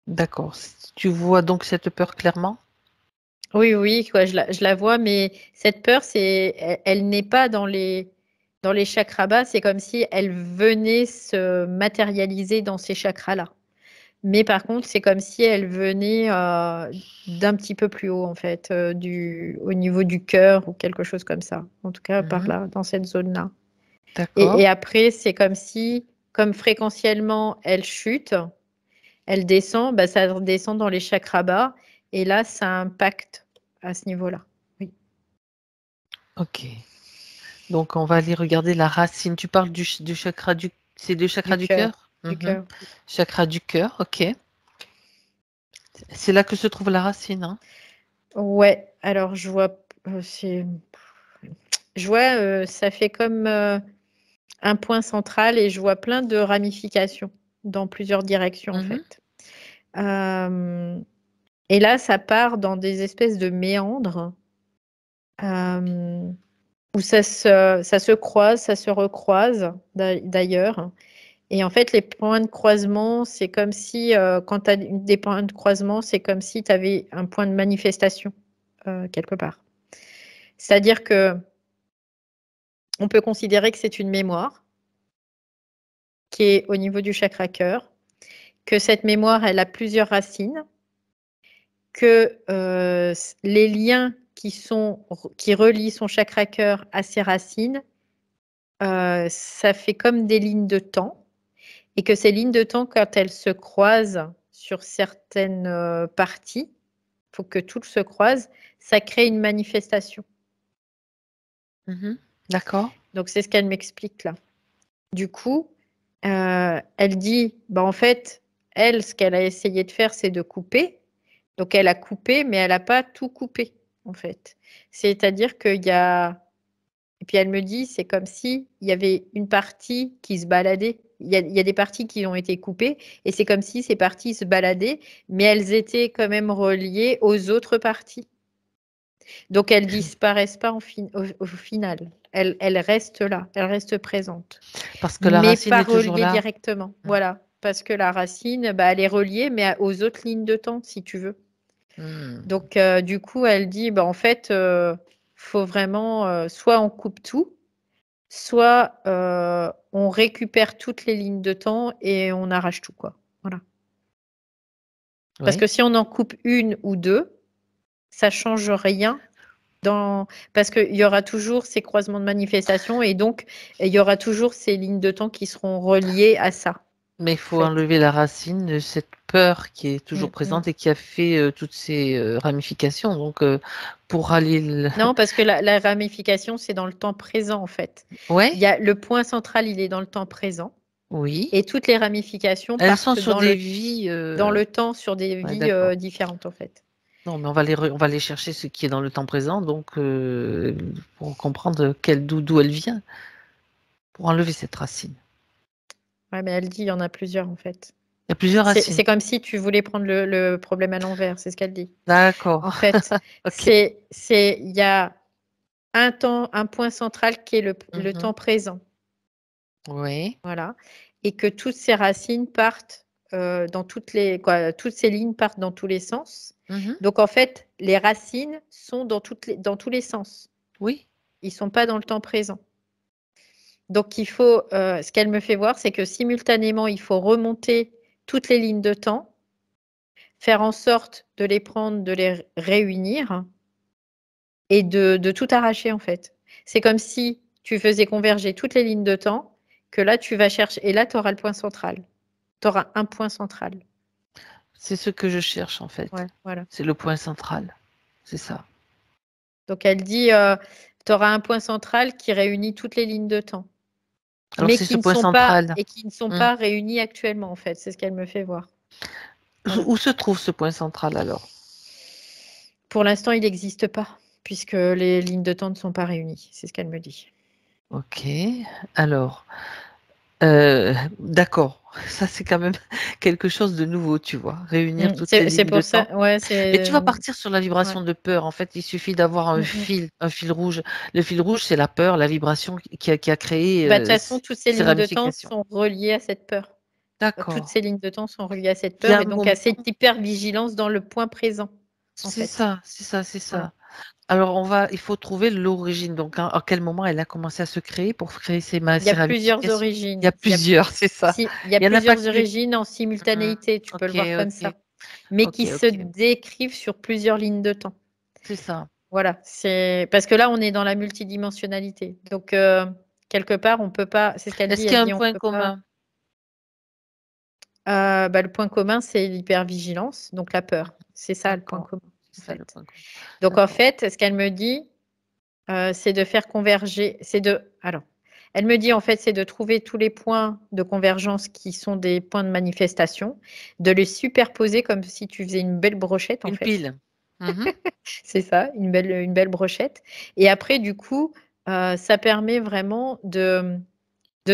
d'accord, tu vois donc cette peur clairement? Oui, oui, quoi, je la vois, mais cette peur, elle n'est pas dans les chakras bas. C'est comme si elle venait se matérialiser dans ces chakras-là. Mais par contre, c'est comme si elle venait d'un petit peu plus haut, en fait, au niveau du cœur ou quelque chose comme ça. En tout cas, par Mhm. là, dans cette zone-là. D'accord. Et après, c'est comme si, comme fréquentiellement, elle chute, elle descend, bah, ça redescend dans les chakras bas. Et là, ça impacte à ce niveau-là. Oui, Ok. Donc, on va aller regarder la racine. Tu parles du chakra c'est le chakra du du cœur, cœur? du Mhm. cœur. Chakra du cœur, ok. C'est là que se trouve la racine, hein? Ouais, alors je vois, ça fait comme un point central et je vois plein de ramifications dans plusieurs directions en Mhm. fait. Euh, et là, ça part dans des espèces de méandres euh, où ça se croise, ça se recroise d'ailleurs. Et en fait, les points de croisement, c'est comme si, quand tu as des points de croisement, c'est comme si tu avais un point de manifestation quelque part. C'est-à-dire que on peut considérer que c'est une mémoire qui est au niveau du chakra cœur, que cette mémoire, elle a plusieurs racines, que les liens qui relient son chakra cœur à ses racines, ça fait comme des lignes de temps, et que ces lignes de temps, quand elles se croisent sur certaines parties, il faut que tout se croise, ça crée une manifestation. Mhm. D'accord. Donc c'est ce qu'elle m'explique là. Du coup, elle dit, bah, en fait, elle, ce qu'elle a essayé de faire, c'est de couper. Donc, elle a coupé, mais elle n'a pas tout coupé, en fait. C'est-à-dire qu'il y a... Et puis, elle me dit, c'est comme si il y avait une partie qui se baladait. Il y a des parties qui ont été coupées, et c'est comme si ces parties se baladaient, mais elles étaient quand même reliées aux autres parties. Donc, elles disparaissent pas au final. Elles restent là, elles restent présentes. Parce que la Mais racine pas est toujours reliées là. directement. Voilà. Parce que la racine, bah, elle est reliée, mais aux autres lignes de temps, si tu veux. Donc, du coup, elle dit, bah, en fait, faut vraiment, soit on coupe tout, soit on récupère toutes les lignes de temps et on arrache tout, quoi. Voilà. Parce Oui. que si on en coupe une ou deux, ça change rien parce qu'il y aura toujours ces croisements de manifestations et donc il y aura toujours ces lignes de temps qui seront reliées à ça. Mais il En faut fait. enlever la racine de cette peur qui est Mm, toujours mm. présente et qui a fait toutes ces ramifications. Donc, pour aller... Non, parce que la ramification, c'est dans le temps présent, en fait. Ouais, Il y a le point central, il est dans le temps présent. oui. Et toutes les ramifications Elles sont partent sur des vies... dans le temps sur des Ouais, vies d'accord. différentes, en fait. Non, mais on va aller chercher ce qui est dans le temps présent, donc pour comprendre d'où elle vient, pour enlever cette racine. Ouais, mais elle dit, il y en a plusieurs, en fait. Il y a plusieurs racines. C'est comme si tu voulais prendre le problème à l'envers, c'est ce qu'elle dit. D'accord. En fait, Ok. il y a un point central qui est le Mhm. temps présent. Oui. Voilà. Et que toutes ces racines partent dans toutes ces lignes partent dans tous les sens. Mhm. Donc, en fait, les racines sont dans tous les sens. Oui. Ils ne sont pas dans le temps présent. Donc, ce qu'elle me fait voir, c'est que simultanément, il faut remonter toutes les lignes de temps, faire en sorte de les prendre, de les réunir et de tout arracher, en fait. C'est comme si tu faisais converger toutes les lignes de temps, que là, tu vas chercher, et là, tu auras le point central. Tu auras un point central. C'est ce que je cherche en fait. Ouais, voilà. C'est le point central. C'est ça. Donc, elle dit, tu auras un point central qui réunit toutes les lignes de temps, Alors mais c'est ce point central. qui ne sont Hmm. pas réunies actuellement, en fait. C'est ce qu'elle me fait voir. Voilà. Où se trouve ce point central alors? Pour l'instant, il n'existe pas, puisque les lignes de temps ne sont pas réunies. C'est ce qu'elle me dit. Ok. Alors, d'accord. Ça c'est quand même quelque chose de nouveau, tu vois. Réunir toutes les C'est lignes de pour ça, temps. ouais, Mais tu c'est. vas partir sur la Ouais. vibration de peur. En fait, il suffit d'avoir Mm. un fil rouge. Le fil rouge, c'est la peur, la vibration qui a créé Bah, de toute façon, toutes ces ces lignes de temps ramifications. sont reliées à cette peur. Toutes D'accord. ces lignes de temps sont reliées à cette Il y a peur un et donc à moment. cette hyper-vigilance dans le point présent, en C'est fait. ça, c'est ça, c'est Voilà. ça. Alors, il faut trouver l'origine. Donc, à quel moment elle a commencé à se créer pour créer Il y ces a plusieurs ramifications? Il y origines. a plusieurs, c'est ça. Il y a Il n'y en a pas plusieurs qu'une. origines en Hmm. simultanéité, tu peux le Ok, voir comme ok, ça, mais ok, qui se ok. décrivent sur plusieurs lignes de temps. C'est ça. Voilà, c'est parce que là, on est dans la multidimensionnalité. Donc, quelque part, on peut pas, c'est ce qu'elle dit, Est-ce qu'il y elle a un dit, on point peut pas. commun? Bah, le point commun, c'est l'hypervigilance, donc la peur. C'est ça le point D'accord. commun, en C'est ça le fait. point commun. Donc, en D'accord. fait, ce qu'elle me dit, c'est de faire converger, alors, elle me dit, en fait, c'est de trouver tous les points de convergence qui sont des points de manifestation, de les superposer comme si tu faisais une belle brochette, en Une fait. pile. Mhm. C'est ça, une belle brochette. Et après, du coup, ça permet vraiment de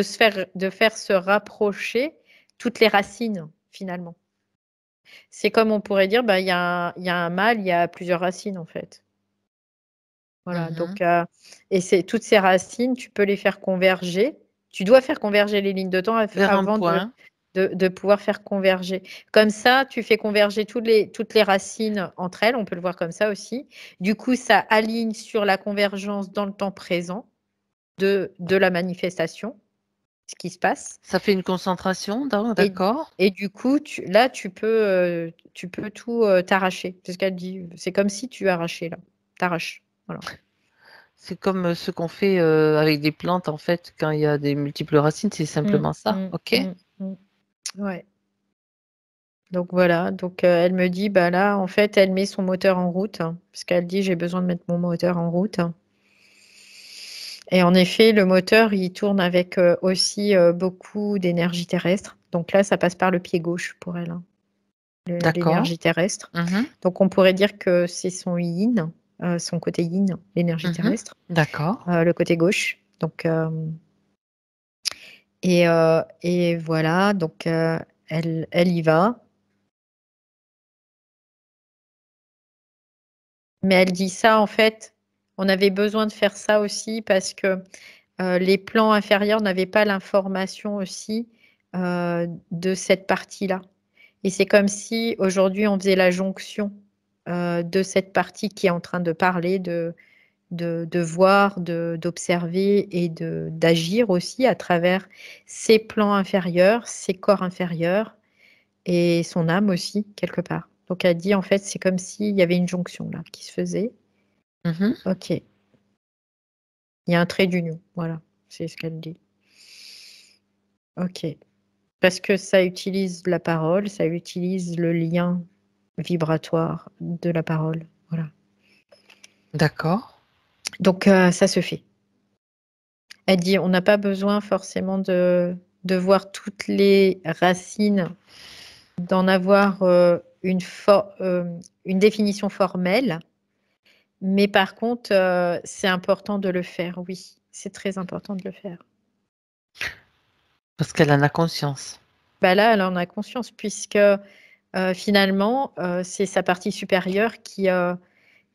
faire se rapprocher toutes les racines, finalement. C'est comme on pourrait dire, bah, il y a un mâle, il y a plusieurs racines, en fait. Voilà, Mhm. donc, et c'est toutes ces racines, tu peux les faire converger. Tu dois faire converger les lignes de temps Vers un avant point. de pouvoir faire converger. Comme ça, tu fais converger toutes les racines entre elles, on peut le voir comme ça aussi. Du coup, ça aligne sur la convergence dans le temps présent de la manifestation, ce qui se passe. Ça fait une concentration, Et, d'accord. et du coup, là, tu peux tout t'arracher. C'est ce qu'elle dit. C'est comme si tu arrachais là. T'arraches. Voilà. C'est comme ce qu'on fait avec des plantes, en fait, quand il y a des multiples racines, c'est Mm, simplement ça. mm, Ok? mm, mm. Ouais. Donc voilà. Donc elle me dit, bah là, en fait, elle met son moteur en route, hein, parce qu'elle dit, j'ai besoin de mettre mon moteur en route. Et en effet, le moteur, il tourne avec aussi beaucoup d'énergie terrestre. Donc là, ça passe par le pied gauche pour elle, hein. D'accord. l'énergie terrestre. Mhm. Donc on pourrait dire que c'est son yin, son côté yin, l'énergie Mhm. terrestre, D'accord. le côté gauche. Donc, et voilà, donc elle y va. Mais elle dit ça, en fait, on avait besoin de faire ça aussi parce que les plans inférieurs n'avaient pas l'information aussi de cette partie-là. Et c'est comme si aujourd'hui on faisait la jonction de cette partie qui est en train de parler, de voir, d'observer et d'agir aussi à travers ses plans inférieurs, ses corps inférieurs et son âme aussi, quelque part. Donc elle dit en fait, c'est comme s'il y avait une jonction là qui se faisait. Mhm. Ok, il y a un trait d'union, voilà, c'est ce qu'elle dit. Ok, parce que ça utilise la parole, ça utilise le lien vibratoire de la parole, voilà. D'accord. Donc ça se fait. Elle dit, on n'a pas besoin forcément de voir toutes les racines, d'en avoir une définition formelle, mais par contre, c'est important de le faire, oui, c'est très important de le faire. Parce qu'elle en a conscience. Bah là, elle en a conscience, puisque finalement, c'est sa partie supérieure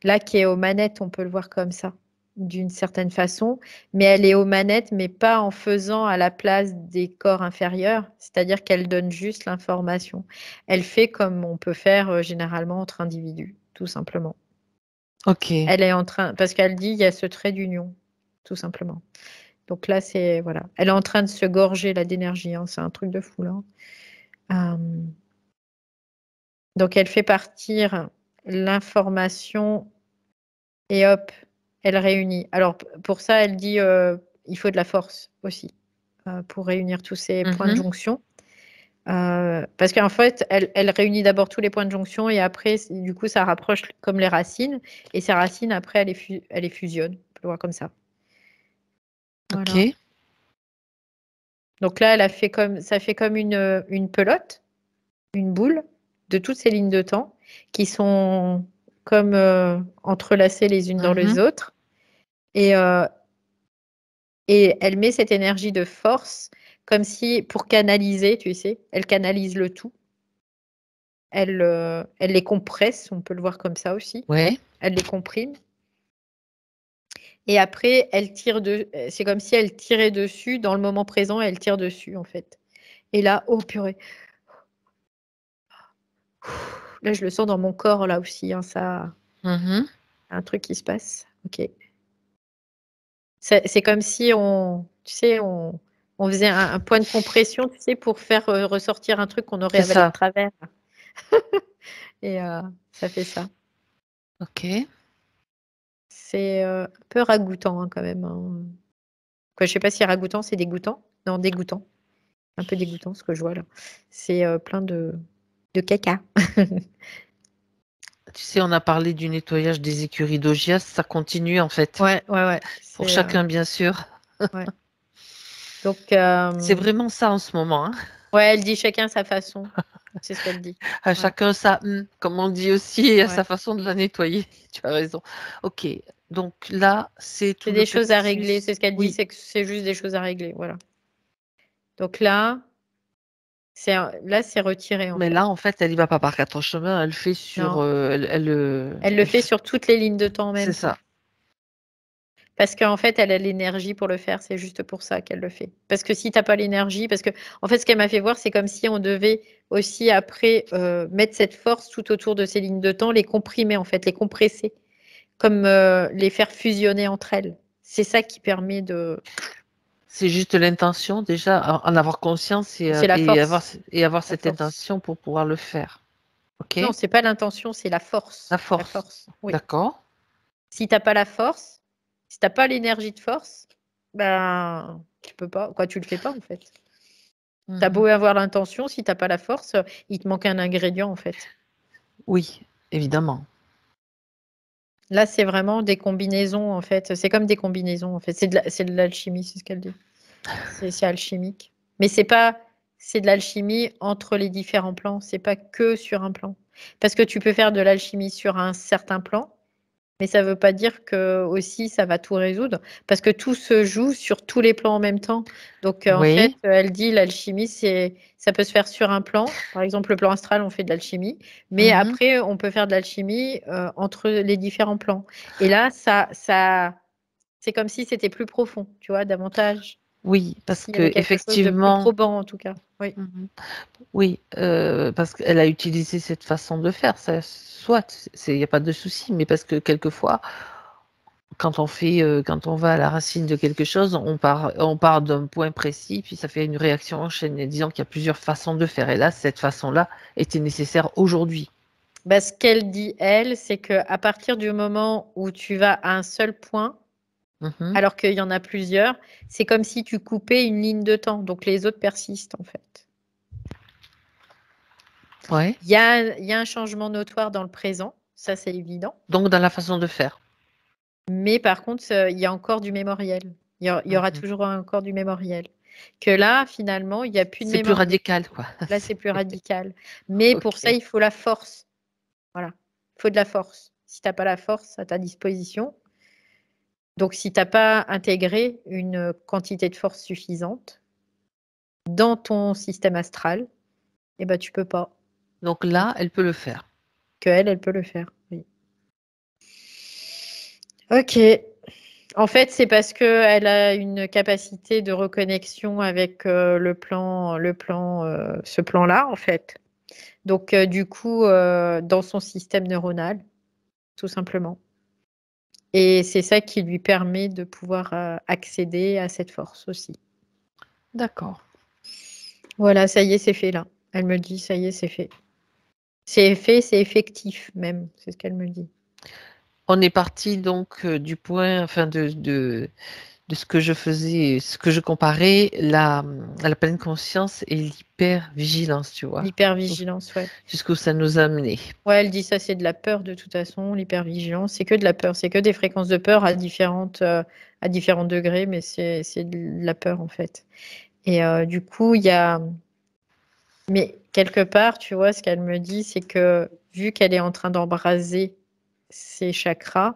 là, qui est aux manettes, on peut le voir comme ça, d'une certaine façon, mais elle est aux manettes, mais pas en faisant à la place des corps inférieurs, c'est-à-dire qu'elle donne juste l'information. Elle fait comme on peut faire généralement entre individus, tout simplement. Ok. Elle est en train, parce qu'elle dit, il y a ce trait d'union, tout simplement. Donc là, c'est, voilà. Elle est en train de se gorger là d'énergie, hein, c'est un truc de fou, là. Euh, donc elle fait partir l'information et hop, elle réunit. Alors pour ça, elle dit il faut de la force aussi pour réunir tous ces points de Mhm. jonction. Parce qu'en fait, elle réunit d'abord tous les points de jonction et après, du coup, ça rapproche comme les racines. Et ces racines, après, elle les fusionne. On peut le voir comme ça. Voilà. Ok. Donc là, ça fait comme une pelote, une boule de toutes ces lignes de temps qui sont comme entrelacées les unes dans les Mhm. autres. Et, euh, Et elle met cette énergie de force comme si, pour canaliser, tu sais, elle canalise le tout. Elle les compresse, on peut le voir comme ça aussi. Ouais. Elle les comprime. Et après, c'est comme si elle tirait dessus, dans le moment présent, elle tire dessus, en fait. Et là, oh purée. Là, je le sens dans mon corps, là aussi, hein, ça, Mhm. un truc qui se passe. Ok. C'est comme si tu sais, on faisait un point de compression, tu sais, pour faire ressortir un truc qu'on aurait C'est avalé de ça. travers. Et ça fait ça. Ok. C'est un peu ragoûtant hein, quand même. Hein. Quoi, je sais pas si ragoûtant, c'est dégoûtant. Non, dégoûtant. Un peu dégoûtant ce que je vois là. C'est plein de caca. Tu sais, on a parlé du nettoyage des écuries d'Augias. Ça continue en fait. Ouais, ouais, ouais. Pour chacun, bien sûr. Ouais. Donc, C'est vraiment ça en ce moment, hein. ouais, elle dit chacun sa façon. C'est ce qu'elle dit. À Ouais, chacun ça, comme on dit aussi, à sa ouais. façon de la nettoyer. Tu as raison. Ok. Donc là, c'est C'est tout le des choses à régler. C'est plexus. ce qu'elle dit, Oui. c'est que c'est juste des choses à régler. Voilà. Donc là, là, c'est retiré en Mais là, fait. en fait, elle y va pas par quatre chemins. Elle fait sur. Non, elle le Elle fait fait- sur toutes les lignes de temps en C'est même temps. ça. Parce qu'en fait, elle a l'énergie pour le faire, c'est juste pour ça qu'elle le fait. Parce que si tu n'as pas l'énergie, parce que en fait, ce qu'elle m'a fait voir, c'est comme si on devait aussi après mettre cette force tout autour de ces lignes de temps, les comprimer en fait, les compresser, comme les faire fusionner entre elles. C'est ça qui permet de. C'est juste l'intention, déjà, en avoir conscience C'est la force, et avoir la cette force. intention pour pouvoir le faire. Ok? Non, c'est pas l'intention, c'est la La force. La force. force. Oui. D'accord? Si t'as pas la force, si t'as pas l'énergie de force, ben tu peux pas. Quoi, tu le fais pas en fait. T'as beau Mhm. avoir l'intention, si t'as pas la force, il te manque un ingrédient en fait. Oui, évidemment. Là, c'est vraiment des combinaisons en fait. C'est comme des combinaisons en fait. C'est de l'alchimie, c'est ce qu'elle dit. C'est alchimique. Mais c'est de l'alchimie entre les différents plans, c'est pas que sur un plan. Parce que tu peux faire de l'alchimie sur un certain plan, mais ça veut pas dire que aussi ça va tout résoudre, parce que tout se joue sur tous les plans en même temps. Donc en fait, Oui. elle dit l'alchimie, ça peut se faire sur un plan. Par exemple, le plan astral, on fait de l'alchimie, mais Mhm. après, on peut faire de l'alchimie entre les différents plans. Et là, c'est comme si c'était plus profond, tu vois, davantage. Oui, parce S'il y avait que quelque chose de plus effectivement, probant, en tout cas. Oui. mhm. Oui, parce qu'elle a utilisé cette façon de faire, ça, soit, il n'y a pas de souci, mais parce que quelquefois, quand on va à la racine de quelque chose, on part d'un point précis, puis ça fait une réaction en chaîne. Et disons qu'il y a plusieurs façons de faire. Et là, cette façon-là était nécessaire aujourd'hui. Bah, ce qu'elle dit, elle, c'est qu'à partir du moment où tu vas à un seul point, Mhm. alors qu'il y en a plusieurs, c'est comme si tu coupais une ligne de temps. Donc les autres persistent, en fait. Ouais. Il y a un changement notoire dans le présent, ça c'est évident. Donc, dans la façon de faire. Mais par contre, il y a encore du mémoriel. Il y aura Mhm. toujours encore du mémoriel. Que là, finalement, il n'y a plus de C'est plus mémoriel. radical, quoi. Là, c'est plus radical. Mais pour ça, Ok. il faut la force. Voilà. Il faut de la force. Si tu n'as pas la force à ta disposition, donc si tu n'as pas intégré une quantité de force suffisante dans ton système astral, eh ben, tu peux pas. Donc là, elle peut le faire. Que elle peut le faire. Oui. Ok. En fait, c'est parce qu'elle a une capacité de reconnexion avec ce plan-là, en fait. Donc, du coup, dans son système neuronal, tout simplement. Et c'est ça qui lui permet de pouvoir accéder à cette force aussi. D'accord. Voilà, ça y est, c'est fait là. Elle me dit, ça y est, c'est fait. C'est fait, c'est effectif même, c'est ce qu'elle me dit. On est parti donc du point, enfin de ce que je faisais, ce que je comparais à la pleine conscience et l'hypervigilance, tu vois, L'hypervigilance, ouais. jusqu'où ça nous a amené. Ouais, elle dit ça, c'est de la peur de toute façon, l'hypervigilance, c'est que de la peur, c'est que des fréquences de peur à différents degrés, mais c'est de la peur en fait. Et du coup, mais quelque part, tu vois, ce qu'elle me dit, c'est que vu qu'elle est en train d'embraser ses chakras,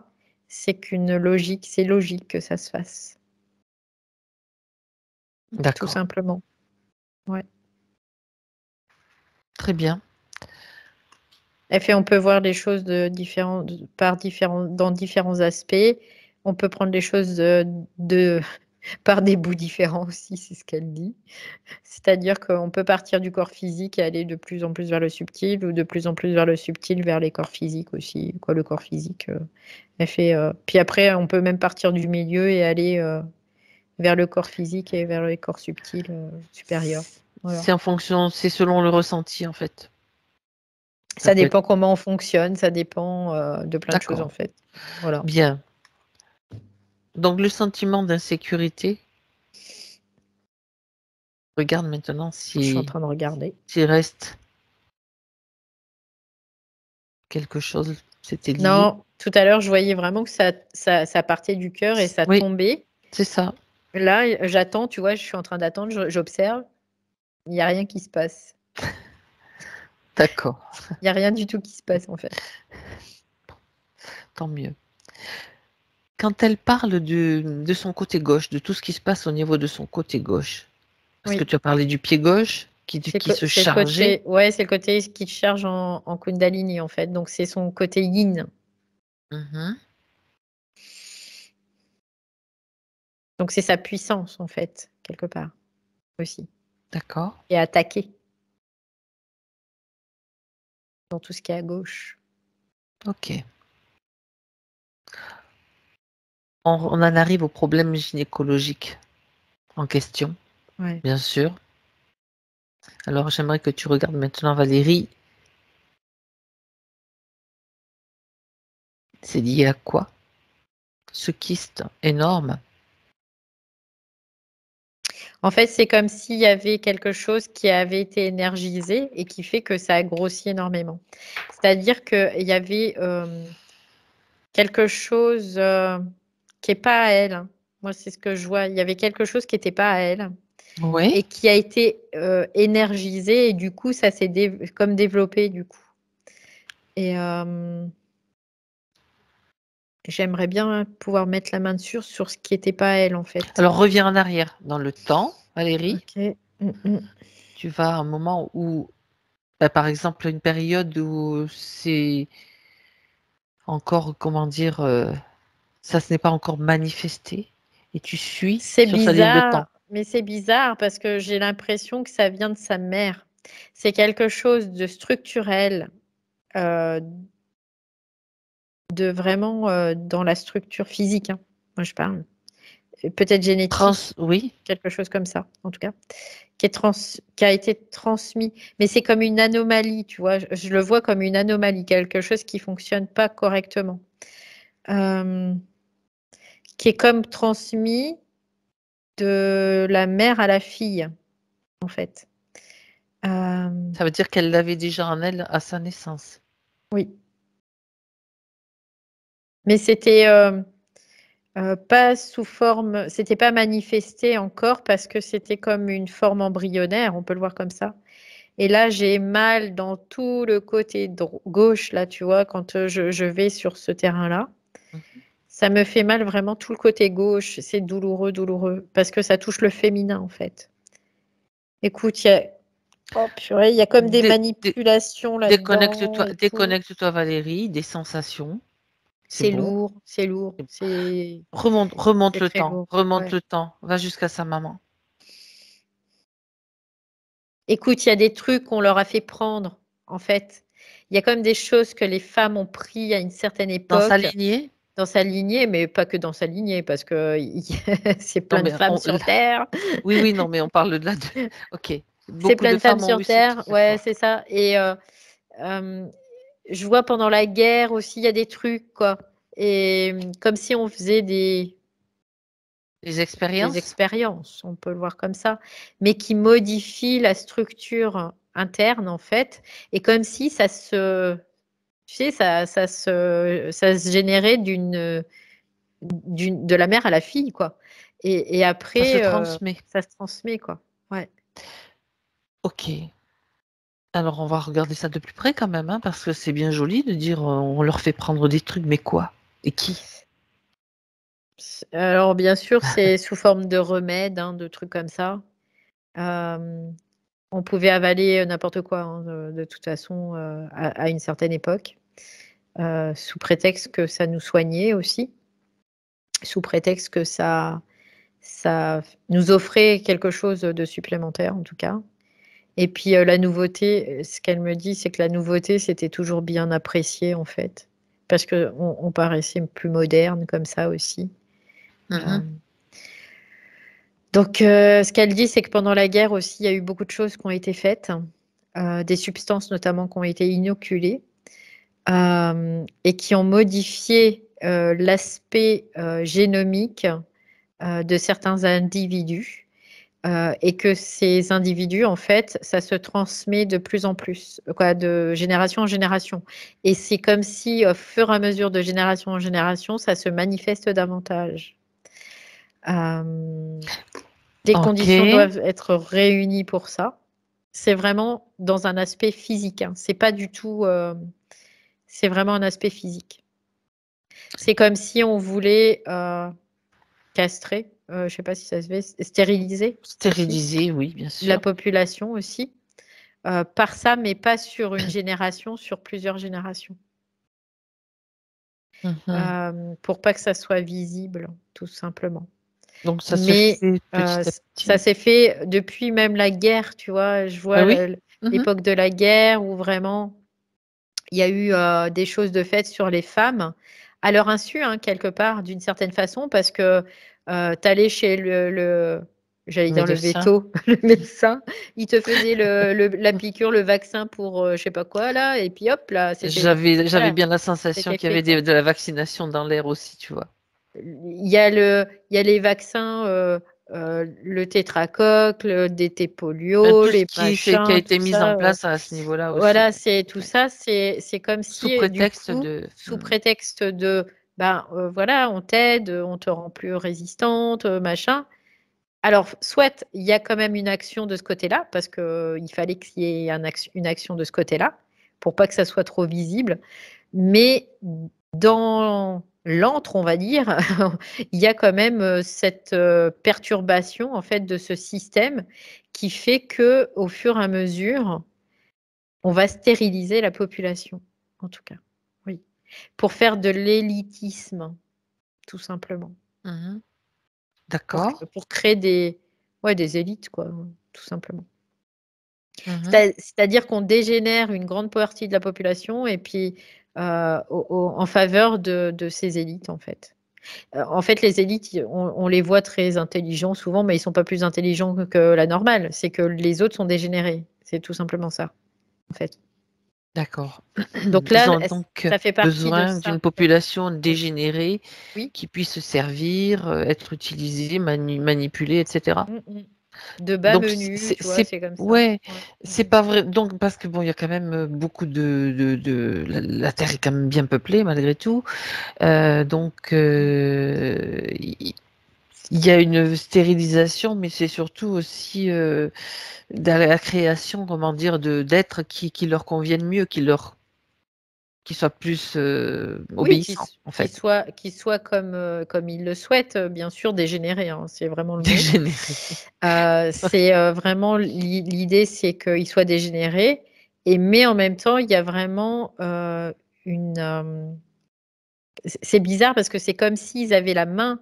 c'est logique que ça se fasse, tout D'accord. simplement. Ouais. Très bien. Elle fait, on peut voir les choses dans différents aspects. On peut prendre les choses par des bouts différents aussi, c'est ce qu'elle dit. C'est-à-dire qu'on peut partir du corps physique et aller de plus en plus vers le subtil, ou de plus en plus vers le subtil vers les corps physiques aussi. Quoi, le corps physique, elle fait. Puis après, on peut même partir du milieu et aller vers le corps physique et vers les corps subtils supérieurs. Voilà. C'est en fonction, c'est selon le ressenti en fait. Ça Ça peut être. dépend comment on fonctionne, ça dépend de plein de choses en D'accord. fait. Voilà. Bien. Donc le sentiment d'insécurité, regarde maintenant Je suis en si train de regarder. s'il reste quelque chose, c'était lié. Non, tout à l'heure, je voyais vraiment que ça partait du cœur et ça Oui, tombait. c'est ça. Là, j'attends, tu vois, je suis en train d'attendre, j'observe. Il n'y a rien qui se passe. D'accord. Il n'y a rien du tout qui se passe, en fait. Tant mieux. Quand elle parle de son côté gauche, de tout ce qui se passe au niveau de son côté gauche, parce que Oui, tu as parlé du pied gauche qui se c'est le chargeait. côté, ouais, c'est le côté qui charge en Kundalini, en fait. Donc, c'est son côté yin. Mhm. Donc, c'est sa puissance, en fait, quelque part, aussi. D'accord. Et attaquer dans tout ce qui est à gauche. Ok. On en arrive au problème gynécologique en question, Ouais. bien sûr. Alors, j'aimerais que tu regardes maintenant, Valérie, c'est lié à quoi? Ce kyste énorme. En fait, c'est comme s'il y avait quelque chose qui avait été énergisé et qui fait que ça a grossi énormément. C'est-à-dire qu'il y avait quelque chose qui n'est pas à elle, hein. Moi, c'est ce que je vois. Il y avait quelque chose qui n'était pas à elle. Oui. et qui a été énergisé et du coup, ça s'est comme développé du coup. Et j'aimerais bien pouvoir mettre la main dessus sur ce qui n'était pas elle en fait. Alors reviens en arrière dans le temps, Valérie. Ok. Tu vas à un moment où, par exemple, une période où c'est encore, comment dire, ça ce n'est pas encore manifesté et tu suis C'est sur sa ligne de temps. bizarre, mais c'est bizarre parce que j'ai l'impression que ça vient de sa mère. C'est quelque chose de structurel, de vraiment dans la structure physique, hein. Moi, je parle. Peut-être génétique, Oui. quelque chose comme ça, en tout cas, qui a été transmis. Mais c'est comme une anomalie, tu vois. Je le vois comme une anomalie, quelque chose qui fonctionne pas correctement, qui est comme transmis de la mère à la fille, en fait. Ça veut dire qu'elle l'avait déjà en elle à sa naissance. Oui. Mais c'était pas sous forme, c'était pas manifesté encore parce que c'était comme une forme embryonnaire, on peut le voir comme ça. Et là, j'ai mal dans tout le côté gauche, là, tu vois, quand je vais sur ce terrain-là. Mhm. Ça me fait mal vraiment tout le côté gauche. C'est douloureux, douloureux, parce que ça touche le féminin, en fait. Écoute, oh, purée, il y a comme des manipulations là-dedans Déconnecte-toi, et tout. déconnecte-toi, Valérie, des sensations. C'est C'est bon. lourd, c'est lourd, c'est Remonte le très temps, lourd. remonte Ouais. le temps, va jusqu'à sa maman. Écoute, il y a des trucs qu'on leur a fait prendre, en fait. Il y a comme des choses que les femmes ont pris à une certaine Dans sa époque lignée, dans sa lignée, mais pas que dans sa lignée, parce que c'est non plein de mais femmes sur Terre. oui, oui, non mais on parle de là. Ok, C'est beaucoup plein de de femmes femmes ont sur eu ce Terre, truc, ouais, d'accord. c'est ça. Et euh, je vois pendant la guerre aussi, il y a des trucs, quoi. Et comme si on faisait Les des expériences. expériences, on peut le voir comme ça, mais qui modifient la structure interne, en fait, et comme si ça se, tu sais, ça se générait de la mère à la fille, quoi. Et Ça se après, transmet. ça se transmet, quoi. Ouais. Ok. Alors on va regarder ça de plus près quand même, hein, parce que c'est bien joli de dire on leur fait prendre des trucs, mais quoi? Et qui? Alors, bien sûr, c'est sous forme de remèdes, hein, de trucs comme ça. On pouvait avaler n'importe quoi, hein, de toute façon, à une certaine époque, sous prétexte que ça nous soignait aussi, sous prétexte que ça nous offrait quelque chose de supplémentaire, en tout cas. Et puis, la nouveauté, ce qu'elle me dit, c'est que la nouveauté, c'était toujours bien apprécié, en fait, parce qu'on paraissait plus moderne comme ça aussi. Mhm. Donc, ce qu'elle dit, c'est que pendant la guerre aussi, il y a eu beaucoup de choses qui ont été faites, des substances notamment qui ont été inoculées, et qui ont modifié, l'aspect, génomique, de certains individus. Et que ces individus, en fait, ça se transmet de plus en plus, quoi, de génération en génération. Et c'est comme si, au fur et à mesure de génération en génération, ça se manifeste davantage. Les Ok. conditions doivent être réunies pour ça. C'est vraiment dans un aspect physique, hein. C'est pas du tout, c'est vraiment un aspect physique. C'est comme si on voulait castrer, je ne sais pas si ça se fait, stériliser aussi Stérilisé, oui, bien la sûr. population aussi. Par ça, mais pas sur une génération, sur plusieurs générations. Mhm. Pour pas que ça soit visible, tout simplement. Donc ça se Mais fait petit à ça petit. s'est fait depuis même la guerre, tu vois. Je vois Oui. Mhm. l'époque de la guerre où vraiment il y a eu des choses de fait sur les femmes, à leur insu, hein, quelque part, d'une certaine façon, parce que tu allais chez j'allais dire le Médecin. veto, le médecin, il te faisait la piqûre, le vaccin pour je sais pas quoi, là, et puis hop, là, J'avais voilà, bien la sensation c'était qu'il y fait, avait quoi. de la vaccination dans l'air aussi, tu vois. Il y a les vaccins, le tétracoque, le DT Ben, polio, tout ce les qui a machins, été tout mis en ça. place à ce niveau-là aussi. Voilà, c'est tout Ouais. ça, c'est comme Sous si, du prétexte coup, de. sous prétexte de, ben, voilà, on t'aide, on te rend plus résistante, machin. Alors, soit il y a quand même une action de ce côté-là, parce qu'il fallait qu'il y ait une action de ce côté-là, pour pas que ça soit trop visible. Mais dans l'antre, on va dire, il y a quand même cette perturbation en fait de ce système qui fait que, au fur et à mesure, on va stériliser la population, en tout cas. Oui. Pour faire de l'élitisme, tout simplement. Mhm. Pour, D'accord. pour créer des élites, quoi, tout simplement. Mhm. C'est-à-dire qu'on dégénère une grande partie de la population et puis en faveur de ces élites, en fait. En fait, les élites, on les voit très intelligents souvent, mais ils sont pas plus intelligents que la normale. C'est que les autres sont dégénérés. C'est tout simplement ça, en fait. D'accord. Donc Ils là, ont donc ça fait partie de besoin ça, d'une en fait. population Oui, dégénérée oui. qui puisse se servir, être utilisée, manipulée, etc. Mm, mm. De bas Donc menu, tu vois, c'est comme ça. ouais, Ouais. Mm, c'est pas vrai. Donc parce que bon, il y a quand même beaucoup la Terre est quand même bien peuplée malgré tout. Donc mm. il y a une stérilisation, mais c'est surtout aussi de la création, comment dire, d'êtres qui leur conviennent mieux, qui soient plus Oui, obéissants en fait, qu'il soit comme il le souhaite, bien sûr, dégénéré, hein, c'est vraiment le mot. dégénérés. C'est vraiment l'idée, c'est qu'il soit dégénéré, mais en même temps, il y a vraiment une. C'est bizarre parce que c'est comme s'ils avaient la main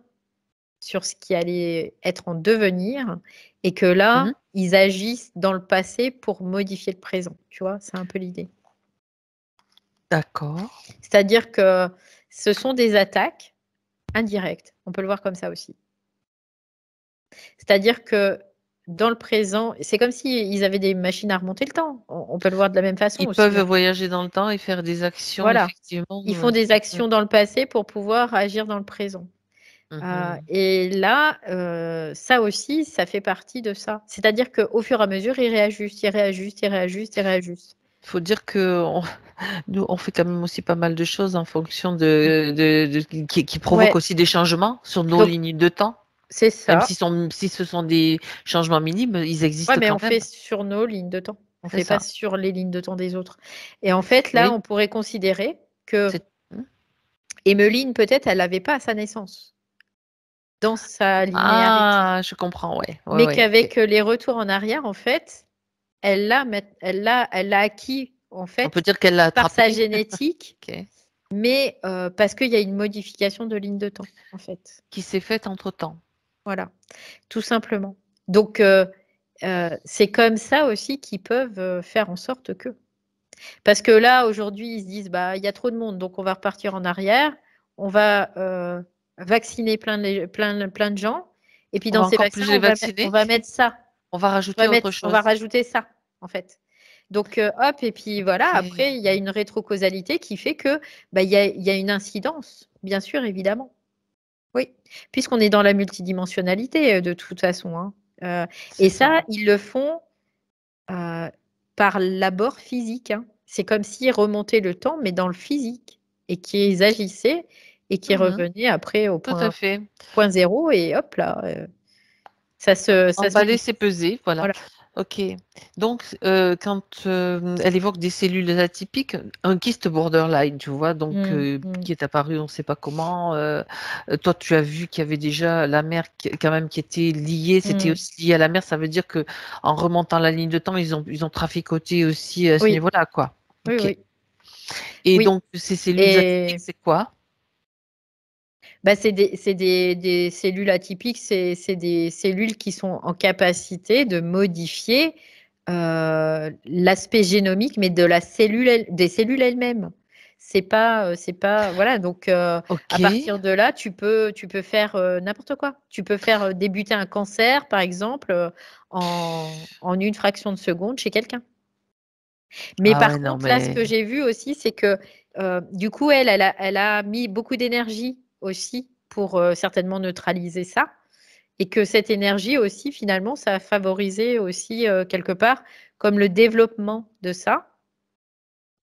sur ce qui allait être en devenir et que là, Mhm. ils agissent dans le passé pour modifier le présent. Tu vois, c'est un peu l'idée. D'accord. C'est-à-dire que ce sont des attaques indirectes. On peut le voir comme ça aussi. C'est-à-dire que dans le présent, c'est comme s'ils avaient des machines à remonter le temps. On peut le voir de la même façon Ils aussi, peuvent hein. voyager dans le temps et faire des actions Voilà. effectivement. Ils font des actions dans le passé pour pouvoir agir dans le présent. Mhm. Et là, ça aussi, ça fait partie de ça. C'est-à-dire qu'au fur et à mesure, ils réajustent, ils réajustent, ils réajustent, ils réajustent. Faut dire que nous, on fait quand même aussi pas mal de choses en fonction qui provoquent Ouais, aussi des changements sur nos donc lignes de temps. c'est Même ça. si ce sont des changements minimes, ils Ouais, existent mais quand on même. fait sur nos lignes de temps. On C'est fait pas ça. sur les lignes de temps des autres. Et en fait, là, Oui. on pourrait considérer que C'est... Emmeline, peut-être, elle l'avait pas à sa naissance, dans sa linéarité. Ah, je comprends, ouais. Ouais, Mais ouais, ok. qu'avec les retours en arrière, en fait, elle l'a acquis, en On peut fait, dire qu'elle l'a par sa attrapé. génétique, Ok. mais parce qu'il y a une modification de ligne de temps, en fait. Qui s'est faite entre-temps. Voilà, tout simplement. Donc, c'est comme ça aussi qu'ils peuvent faire en sorte que. Parce que là, aujourd'hui, ils se disent, bah, il y a trop de monde, donc on va repartir en arrière, on va vacciner plein de gens, et puis On dans va ces encore vaccins, plus les on vacciner. va mettre ça, On va rajouter autre on va chose. rajouter ça, en fait. Donc, hop, et puis voilà, après, Ok. il y a une rétrocausalité qui fait que bah, il y a une incidence, bien sûr, évidemment. Oui, puisqu'on est dans la multidimensionnalité de toute façon, hein. Et C'est ça. ça, ils le font par l'abord physique, hein. C'est comme s'ils remontaient le temps, mais dans le physique, et qu'ils agissaient et qu'ils Mhm. revenaient après au Tout à fait. point zéro, et hop là, ça se Emballer, c'est manifeste. peser, voilà. Voilà. Ok. Donc, quand elle évoque des cellules atypiques, un kyste borderline, tu vois, donc Mmh, mmh, qui est apparu, on ne sait pas comment. Toi, tu as vu qu'il y avait déjà la mère quand même qui était liée. C'était mmh. aussi lié à la mère. Ça veut dire que en remontant la ligne de temps, ils ont traficoté aussi à ce Oui, niveau-là, quoi. oui, Ok. oui, Et oui. donc, ces cellules Et atypiques, c'est quoi? bah, des cellules atypiques, c'est des cellules qui sont en capacité de modifier l'aspect génomique, mais de la cellule, des cellules elles-mêmes. C'est pas, voilà. Donc, Ok. à partir de là, tu peux faire n'importe quoi. Tu peux faire débuter un cancer, par exemple, en une fraction de seconde chez quelqu'un. Mais Ah par ouais, non, contre, là, ce mais que j'ai vu aussi, c'est que du coup, elle a mis beaucoup d'énergie aussi pour certainement neutraliser ça. Et que cette énergie aussi, finalement, ça a favorisé aussi quelque part comme le développement de ça.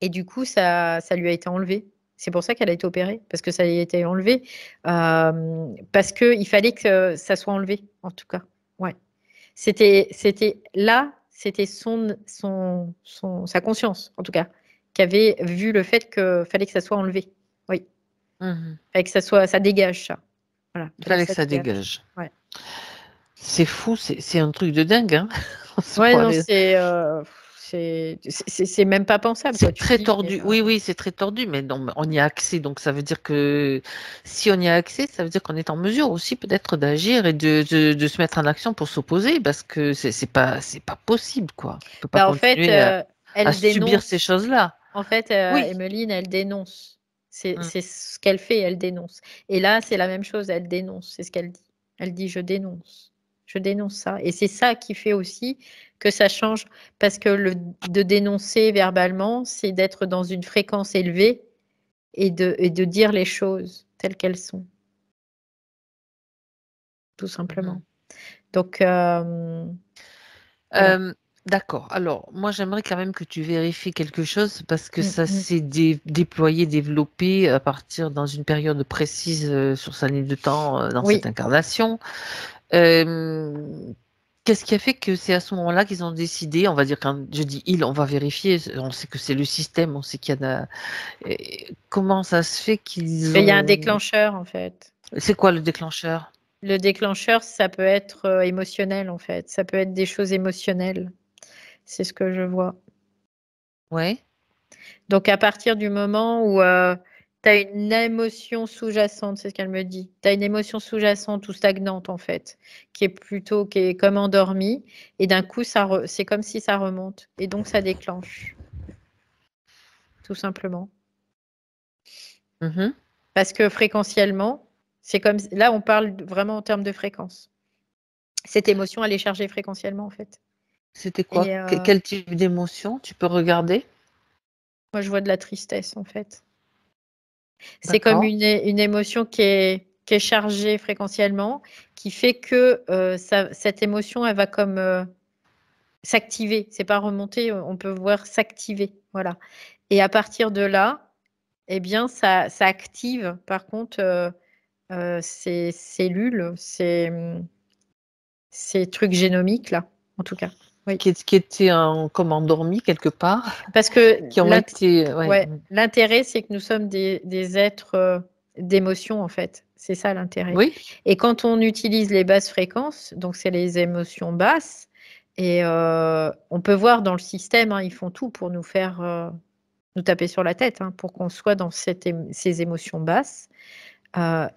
Et du coup, ça lui a été enlevé. C'est pour ça qu'elle a été opérée, parce que ça lui a été enlevé. Parce qu'il fallait que ça soit enlevé, en tout cas. Ouais. C'était là, c'était sa conscience, en tout cas, qui avait vu le fait qu'il fallait que ça soit enlevé. Oui. Fallait que ça dégage ça. Voilà. Il fallait que ça dégage. Ouais. C'est fou, c'est un truc de dingue, hein. Ouais, non, c'est même pas pensable. C'est très tordu. Oui, c'est très tordu, mais non, on y a accès. Donc, ça veut dire que si on y a accès, ça veut dire qu'on est en mesure aussi peut-être d'agir et de se mettre en action pour s'opposer, parce que c'est pas possible, quoi. On peut pas En fait, continuer à elle subir ces dénonce. choses-là. En fait, Oui. Emmeline, elle dénonce. C'est ce qu'elle fait, elle dénonce. Et là, c'est la même chose, elle dénonce, c'est ce qu'elle dit. Elle dit: «Je dénonce. Je dénonce ça» et c'est ça qui fait aussi que ça change parce que de dénoncer verbalement, c'est d'être dans une fréquence élevée et de dire les choses telles qu'elles sont. Tout simplement. Donc voilà. D'accord. Alors, moi, j'aimerais quand même que tu vérifies quelque chose parce que ça s'est déployé, développé à partir dans une période précise sur sa ligne de temps dans cette incarnation. Qu'est-ce qui a fait que c'est à ce moment-là qu'ils ont décidé, on va dire, quand je dis ils, on va vérifier, on sait que c'est le système, on sait qu'il y en a. Comment ça se fait qu'ils Il y a un ont. déclencheur, en fait. C'est quoi le déclencheur? Le déclencheur, ça peut être émotionnel, en fait. Ça peut être des choses émotionnelles. C'est ce que je vois. Ouais. Donc, à partir du moment où tu as une émotion sous-jacente, c'est ce qu'elle me dit. Tu as une émotion sous-jacente ou stagnante, en fait, qui est comme endormie. Et d'un coup, c'est comme si ça remonte. Et donc, ça déclenche. Tout simplement. Parce que fréquentiellement, c'est comme là, on parle vraiment en termes de fréquence. Cette émotion, elle est chargée fréquentiellement, en fait. C'était quoi? Quel type d'émotion? Tu peux regarder? Moi, je vois de la tristesse, en fait. C'est comme une émotion qui est chargée fréquentiellement, qui fait que cette émotion, elle va comme s'activer. C'est pas remonter, on peut voir s'activer. Voilà. Et à partir de là, eh bien, ça active, par contre, ces cellules, ces trucs génomiques là, en tout cas. Oui. Qui étaient comme endormis quelque part, Parce que qui ont été. ouais, l'intérêt, c'est que nous sommes des êtres d'émotion, en fait. C'est ça l'intérêt. Oui. Et quand on utilise les basses fréquences, donc c'est les émotions basses, et on peut voir dans le système, hein, ils font tout pour nous faire nous taper sur la tête, hein, pour qu'on soit dans ces émotions basses.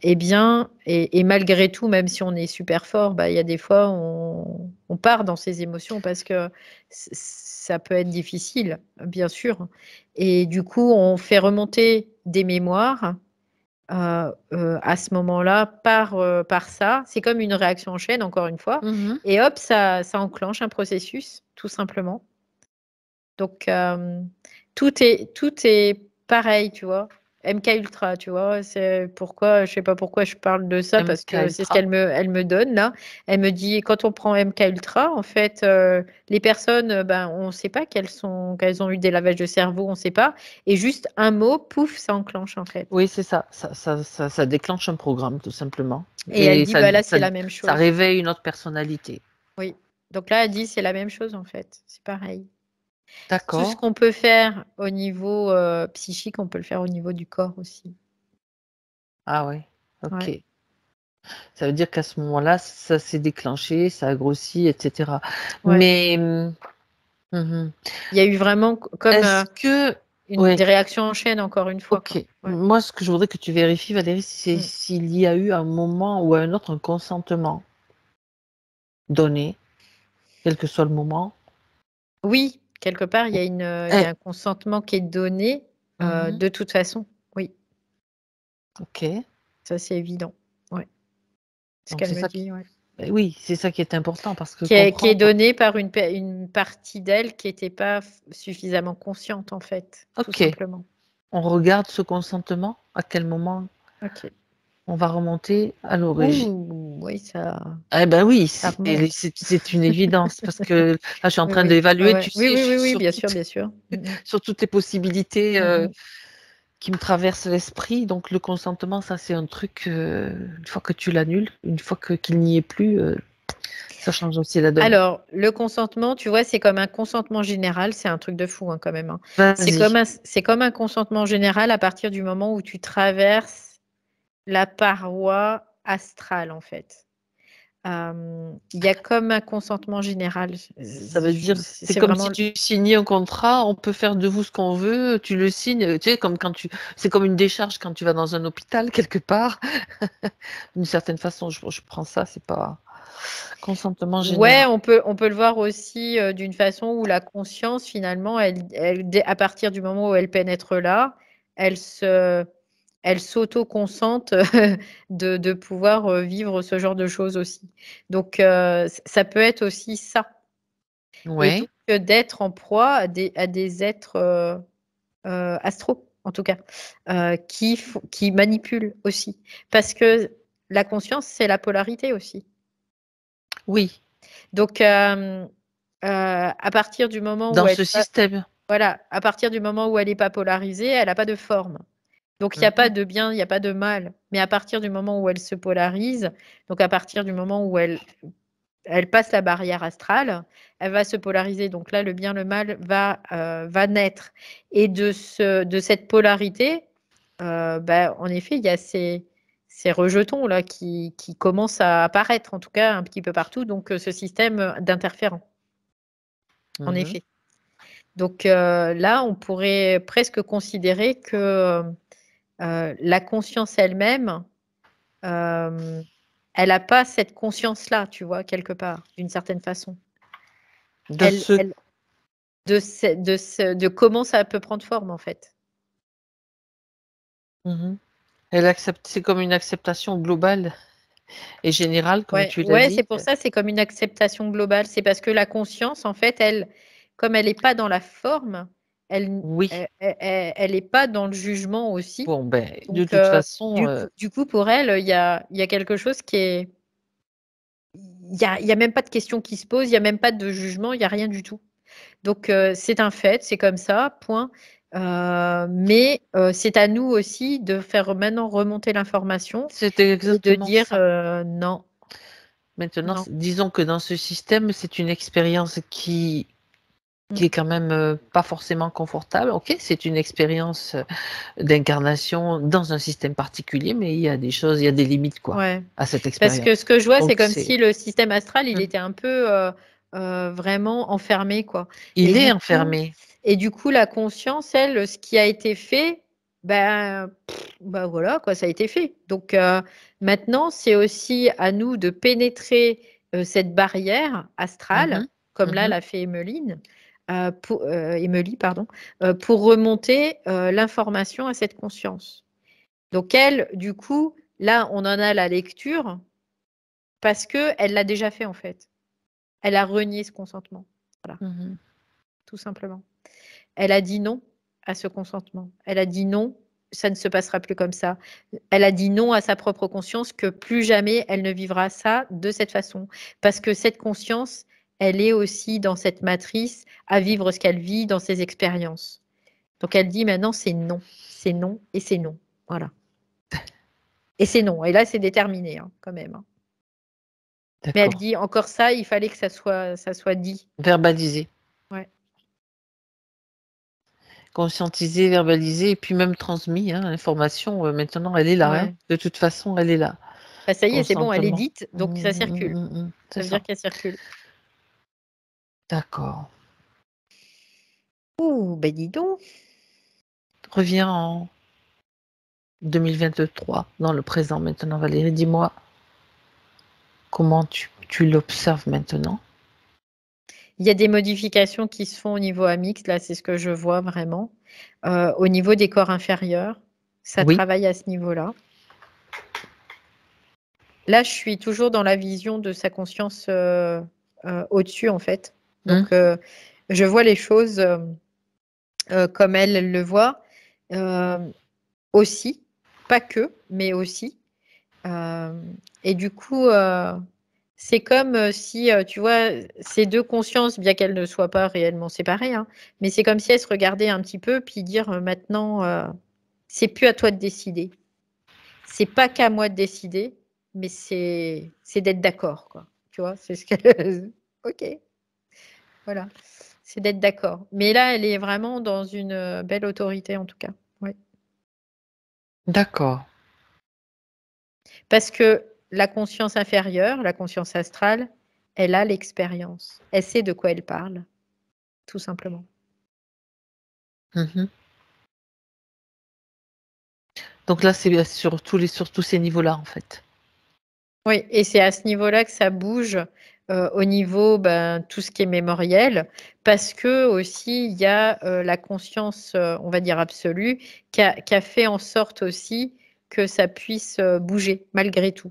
Eh bien, et malgré tout, même si on est super fort, bah, il y a des fois, on part dans ces émotions parce que ça peut être difficile, bien sûr. Et du coup, on fait remonter des mémoires à ce moment-là par ça. C'est comme une réaction en chaîne, encore une fois. Et hop, ça enclenche un processus, tout simplement. Donc, tout est pareil, tu vois. MK Ultra, tu vois. C'est pourquoi, je sais pas pourquoi je parle de ça, parce que c'est ce qu'elle me donne là. Elle me dit, quand on prend MK Ultra, en fait, les personnes, ben, on ne sait pas qu'elles ont eu des lavages de cerveau, on ne sait pas. Et juste un mot, pouf, ça enclenche, en fait. Oui, c'est ça. Ça déclenche un programme, tout simplement. Et elle dit, bah là, c'est la même chose. Ça réveille une autre personnalité. Oui. Donc là, elle dit, c'est la même chose, en fait. C'est pareil. D'accord. Tout ce qu'on peut faire au niveau psychique, on peut le faire au niveau du corps aussi. Ah ouais, ok. Ouais. Ça veut dire qu'à ce moment-là, ça s'est déclenché, ça a grossi, etc. Ouais. Mais il y a eu vraiment comme des réactions en chaîne, encore une fois. Ok. Moi, ce que je voudrais que tu vérifies, Valérie, c'est s'il y a eu un moment ou un autre un consentement donné, quel que soit le moment. Oui, quelque part, il y a un consentement qui est donné de toute façon. Oui. Ok. Ça, c'est évident. Ouais. Ce qu'elle me dit, ouais. Oui, c'est ça qui est important parce que Qui est donné par une partie d'elle qui n'était pas suffisamment consciente, en fait, tout simplement. On regarde ce consentement, à quel moment on va remonter à l'origine. Oui, ça. Eh ben oui, c'est une évidence parce que là, je suis en train d'évaluer, tu sais, oui, bien sûr, bien sûr. sur toutes les possibilités qui me traversent l'esprit. Donc le consentement, ça c'est un truc, une fois que tu l'annules, une fois qu'il n'y est plus, Ça change aussi la donne. Alors, le consentement, tu vois, c'est comme un consentement général, c'est un truc de fou hein, quand même. Hein. Vas-y. C'est comme un consentement général à partir du moment où tu traverses la paroi astrale, en fait. Il y a comme un consentement général. Ça veut dire, c'est C'est comme vraiment. si tu signais un contrat, on peut faire de vous ce qu'on veut, tu le signes, tu sais, comme quand c'est comme une décharge quand tu vas dans un hôpital quelque part. D'une certaine façon, je prends ça, c'est pas consentement Ouais, général. on peut le voir aussi d'une façon où la conscience, finalement, à partir du moment où elle pénètre là, elle s'auto-consente de pouvoir vivre ce genre de choses aussi. Donc, ça peut être aussi ça. Et Ouais, donc, d'être en proie à des êtres astraux, en tout cas, qui manipulent aussi. Parce que la conscience, c'est la polarité aussi. oui, Donc, à partir du moment où dans elle ce système. voilà, à partir du moment où elle est pas polarisée, elle a pas de forme. Donc il y a pas Mhm. de bien, il y a pas de mal. Mais à partir du moment où elle se polarise, donc à partir du moment où elle passe la barrière astrale, elle va se polariser. Donc là, le bien, le mal va naître. Et de cette polarité, en effet, il y a ces rejetons là qui commencent à apparaître, en tout cas un petit peu partout. Donc ce système d'interférents, en Mhm. effet. Donc là, on pourrait presque considérer que la conscience elle-même, euh, elle n'a pas cette conscience-là, tu vois, quelque part, d'une certaine façon. De Elle, ce. elle, de comment ça peut prendre forme, en fait. Mhm. Elle accepte, c'est comme une acceptation globale et générale, comme Ouais, tu l'as ouais, c'est dit. pour ça, c'est comme une acceptation globale. C'est parce que la conscience, en fait, comme elle n'est pas dans la forme, Oui. elle n'est pas dans le jugement aussi. Bon, ben, de Donc, toute façon, du coup, pour elle, il y a quelque chose qui est. Il y a même pas de question qui se pose, il y a même pas de jugement, il y a rien du tout. Donc, c'est un fait, c'est comme ça, point. Mais c'est à nous aussi de faire maintenant remonter l'information c'est et de exactement dire ça. non, Maintenant, non. disons que dans ce système, c'est une expérience qui Mm. est quand même pas forcément confortable. Ok, c'est une expérience d'incarnation dans un système particulier, mais il y a des choses, il y a des limites quoi Ouais. à cette Parce expérience. que ce que je vois, c'est Donc comme c'est, si le système astral, il Mhm. était un peu vraiment enfermé, quoi. Et Il est du coup, enfermé. la conscience, elle, ce qui a été fait, voilà, quoi, ça a été fait. Donc maintenant, c'est aussi à nous de pénétrer cette barrière astrale, Mhm, comme là mhm. l'a fait Émilie, pardon, pour remonter l'information à cette conscience. Donc elle, du coup, là, on en a la lecture parce que elle l'a déjà fait en fait. Elle a renié ce consentement. Voilà, Mhm. tout simplement. Elle a dit non à ce consentement. Elle a dit non, ça ne se passera plus comme ça. Elle a dit non à sa propre conscience que plus jamais elle ne vivra ça de cette façon. Parce que cette conscience, elle est aussi dans cette matrice à vivre ce qu'elle vit dans ses expériences. Donc elle dit maintenant c'est non et c'est non. Voilà. Et c'est non. Et là, c'est déterminé hein, quand même. Hein. Mais elle D'accord. dit encore ça, il fallait que ça soit dit. Verbaliser, Ouais. conscientiser, verbaliser, et puis même transmis. Hein, l'information, maintenant, elle est là. Hein. Ouais. De toute façon, elle est là. Bah, ça y est, c'est bon, elle est Consentement. dite, donc ça circule. C'est Ça veut dire ça. qu'elle circule. D'accord. Ouh, ben dis donc. Reviens en 2023, dans le présent maintenant, Valérie. Dis-moi comment tu l'observes maintenant. Il y a des modifications qui se font au niveau amix, là, c'est ce que je vois vraiment. Au niveau des corps inférieurs, ça Oui. travaille à ce niveau-là. Là, je suis toujours dans la vision de sa conscience au-dessus, en fait. Hum, Donc, je vois les choses comme elle le voit. Euh, Aussi, pas que, mais aussi. Et du coup, c'est comme si, tu vois, ces deux consciences, bien qu'elles ne soient pas réellement séparées, hein, mais c'est comme si elles se regardaient un petit peu, puis dire maintenant, c'est plus à toi de décider. C'est pas qu'à moi de décider, mais c'est d'être d'accord, quoi. tu vois, c'est ce que OK, voilà, c'est d'être d'accord. Mais là, elle est vraiment dans une, belle autorité en tout cas. Oui. D'accord. Parce que la conscience inférieure, la conscience astrale, elle a l'expérience. Elle sait de quoi elle parle, tout simplement. Mmh. Donc là, c'est sur tous ces niveaux-là, en fait? Oui, et c'est à ce niveau-là que ça bouge, au niveau, ben, tout ce qui est mémoriel, parce que aussi il y a, la conscience, on va dire absolue, qui a fait en sorte aussi que ça puisse, bouger malgré tout.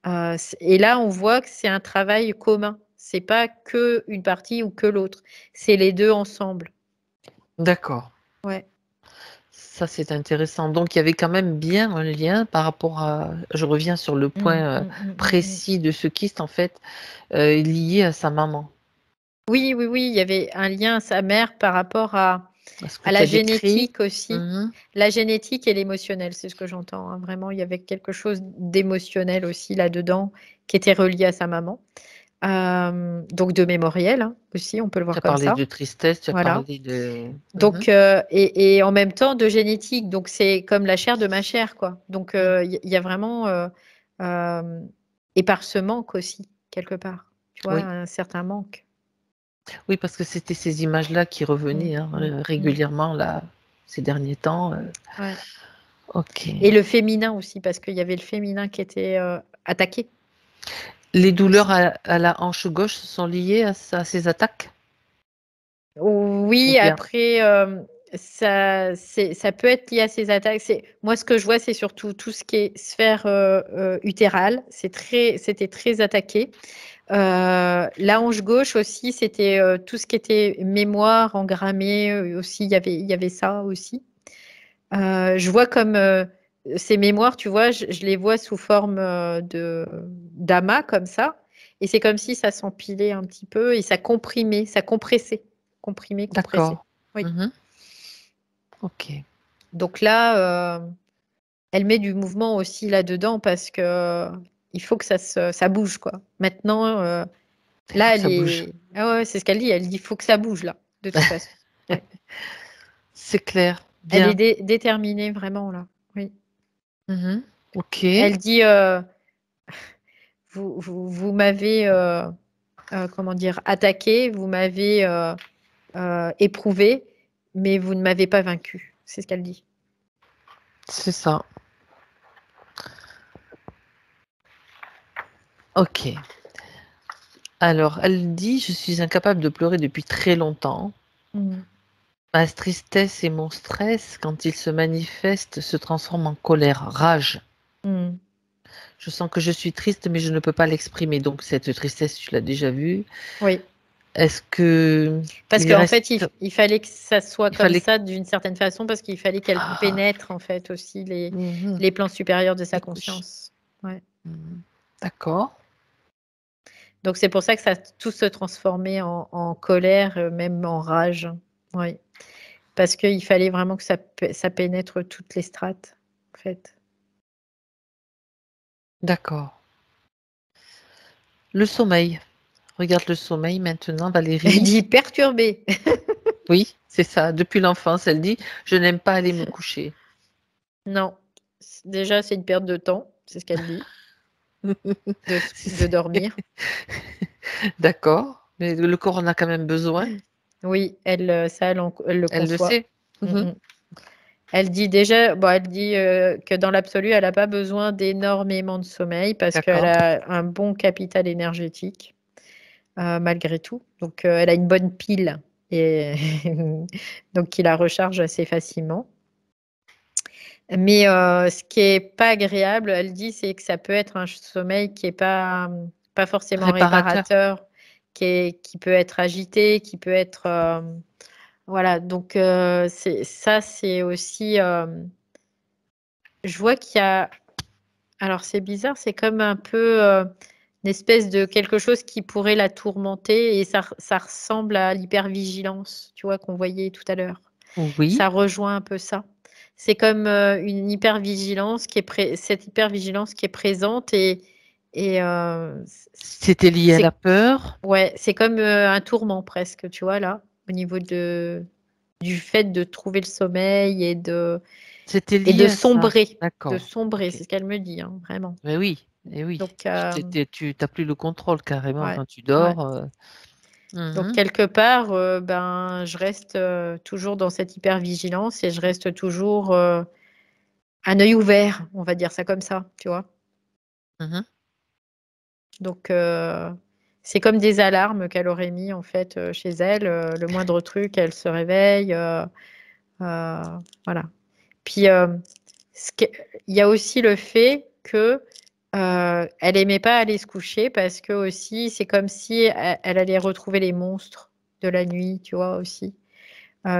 C Et là, on voit que c'est un travail commun. C'est pas que une partie ou que l'autre, c'est les 2 ensemble. D'accord. Ouais. Ça, c'est intéressant. Donc il y avait quand même bien un lien par rapport à je reviens sur le Mmh, point, mmh, mmh, mmh, mmh. précis de ce kyste, en fait, lié à sa maman. Oui, oui, oui, il y avait un lien à sa mère par rapport À ce que à tu la as décrit. génétique aussi. Mmh. La génétique et l'émotionnel, c'est ce que j'entends, hein. Vraiment, il y avait quelque chose d'émotionnel aussi là-dedans, qui était relié à sa maman. Donc de mémoriel, hein, aussi, on peut le Tu voir as comme parlé ça. de tristesse, tu as Voilà. parlé de mmh. Donc et en même temps de génétique, donc c'est comme la chair de ma chair, quoi. Donc Mmh. il y a vraiment, hem et par ce manque aussi, quelque part, tu vois? Oui. Un certain manque. Oui, parce que c'était ces images-là qui Mmh, revenaient, hein, mmh, mmh. régulièrement là, ces derniers temps, Ouais. Et OK. le féminin aussi, parce qu'il y avait le féminin qui était, attaqué Les douleurs aussi. à la hanche gauche sont liées à ces attaques? Ou Oui, bien? après, ça peut être lié à ces attaques. C'est moi, ce que je vois, c'est surtout tout ce qui est sphère, utérale. C'était très attaqué. La hanche gauche aussi, c'était, tout ce qui était mémoire engrammée, aussi, il y avait ça aussi. Je vois comme, ces mémoires, tu vois, je les vois sous forme, d'amas comme ça, et c'est comme si ça s'empilait un petit peu et ça comprimait, ça compressait. Comprimé, compressé. D'accord. Oui. Mmh. OK. Donc là, elle met du mouvement aussi là-dedans parce que il faut que ça bouge, quoi. Maintenant, Il faut là, que elle ça bouge. est ah ouais, c'est ce qu'elle dit, elle dit: «Il faut que ça bouge là, de toute façon». Ouais. C'est clair, Elle est bien. déterminée vraiment là. Oui. Mmh. OK. Elle dit, «Vous m'avez, comment dire? Attaquée, vous m'avez, éprouvée, mais vous ne m'avez pas vaincue». C'est ce qu'elle dit. C'est ça. OK. Alors, elle dit: «Je suis incapable de pleurer depuis très longtemps. Mmh. Ma tristesse et mon stress, quand ils se manifestent, se transforment en colère, rage. Mmh. Je sens que je suis triste, mais je ne peux pas l'exprimer». Donc cette tristesse, tu l'as déjà vue. Oui. Est-ce que Parce il qu'en fait, reste il fallait que ça soit il comme fallait ça d'une certaine façon, parce qu'il fallait qu'elle ah! pénètre en fait aussi Mmh. les plans supérieurs de sa Les couches. conscience. Ouais. Mmh. D'accord, Donc c'est pour ça que ça a tout se transformait en colère, même en rage. Oui. Parce qu'il fallait vraiment que ça pénètre toutes les strates, en fait. d'accord. Le sommeil. Regarde le sommeil maintenant, Elle Valérie. dit: «Perturbée». Oui, c'est ça, depuis l'enfance, elle dit: «Je n'aime pas aller me coucher». Non, déjà, c'est une perte de temps, c'est ce qu'elle dit, Si de c'est dormir. d'accord, mais le corps en a quand même besoin, Oui, ça, elle le elle le conçoit. sait. Mmh Mmh. mh. Elle dit déjà, bon, elle dit, que dans l'absolu, elle a pas besoin d'énormément de sommeil parce qu'elle D'accord, a un bon capital énergétique, malgré tout. Donc, elle a une bonne pile et donc qui la recharge assez facilement. Mais, ce qui est pas agréable, elle dit, c'est que ça peut être un sommeil qui est pas, pas forcément réparateur. réparateur, qui peut être agité, qui peut être, voilà, donc, c'est aussi, je vois qu'il y a, alors c'est bizarre, c'est comme un peu, une espèce de quelque chose qui pourrait la tourmenter, et ça ressemble à l'hypervigilance, tu vois, qu'on voyait tout à l'heure. Oui, Ça rejoint un peu ça. C'est comme, une hypervigilance qui est présente, Et C'était lié à la c'est peur? ouais, c'est comme un tourment presque, tu vois, là, au niveau du fait de trouver le sommeil C'était et lié à ça. de D'accord. sombrer, Ok. c'est ce qu'elle me dit, hein, vraiment. Mais oui, et oui. Donc, Tu n'as plus le contrôle carrément ouais, quand tu ouais. dors. Donc Mhm, quelque part, ben, je reste toujours dans cette hypervigilance et je reste toujours un œil ouvert, on va dire ça comme ça, tu vois. mhm. Donc c'est comme des alarmes qu'elle aurait mis en fait chez elle. Le moindre truc, elle se réveille. Euh, voilà. Puis il y a aussi le fait que elle aimait pas aller se coucher parce que aussi c'est comme si elle allait retrouver les monstres de la nuit, tu vois aussi,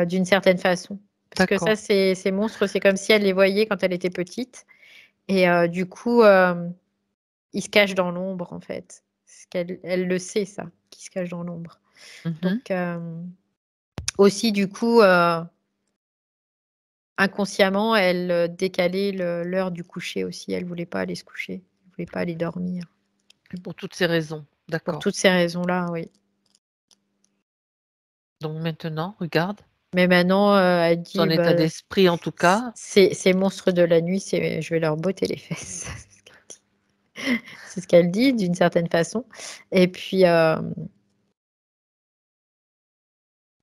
d'une certaine façon. Parce que ça, D'accord. ces monstres, c'est comme si elle les voyait quand elle était petite. Et du coup, ils se cachent dans l'ombre, en fait. Elle le sait, ça, qu'ils se cachent dans l'ombre. Mhm. Donc, aussi, du coup, inconsciemment, elle décalait l'heure du coucher aussi. Elle voulait pas aller se coucher. Elle voulait pas aller dormir. Pour toutes ces raisons. Pour D'accord. toutes ces raisons-là, oui. Donc maintenant, regarde, Mais maintenant, elle dit, son état bah, d'esprit en tout cas. ces monstres de la nuit, je vais leur botter les fesses. C'est ce qu'elle dit d'une certaine façon. Et puis,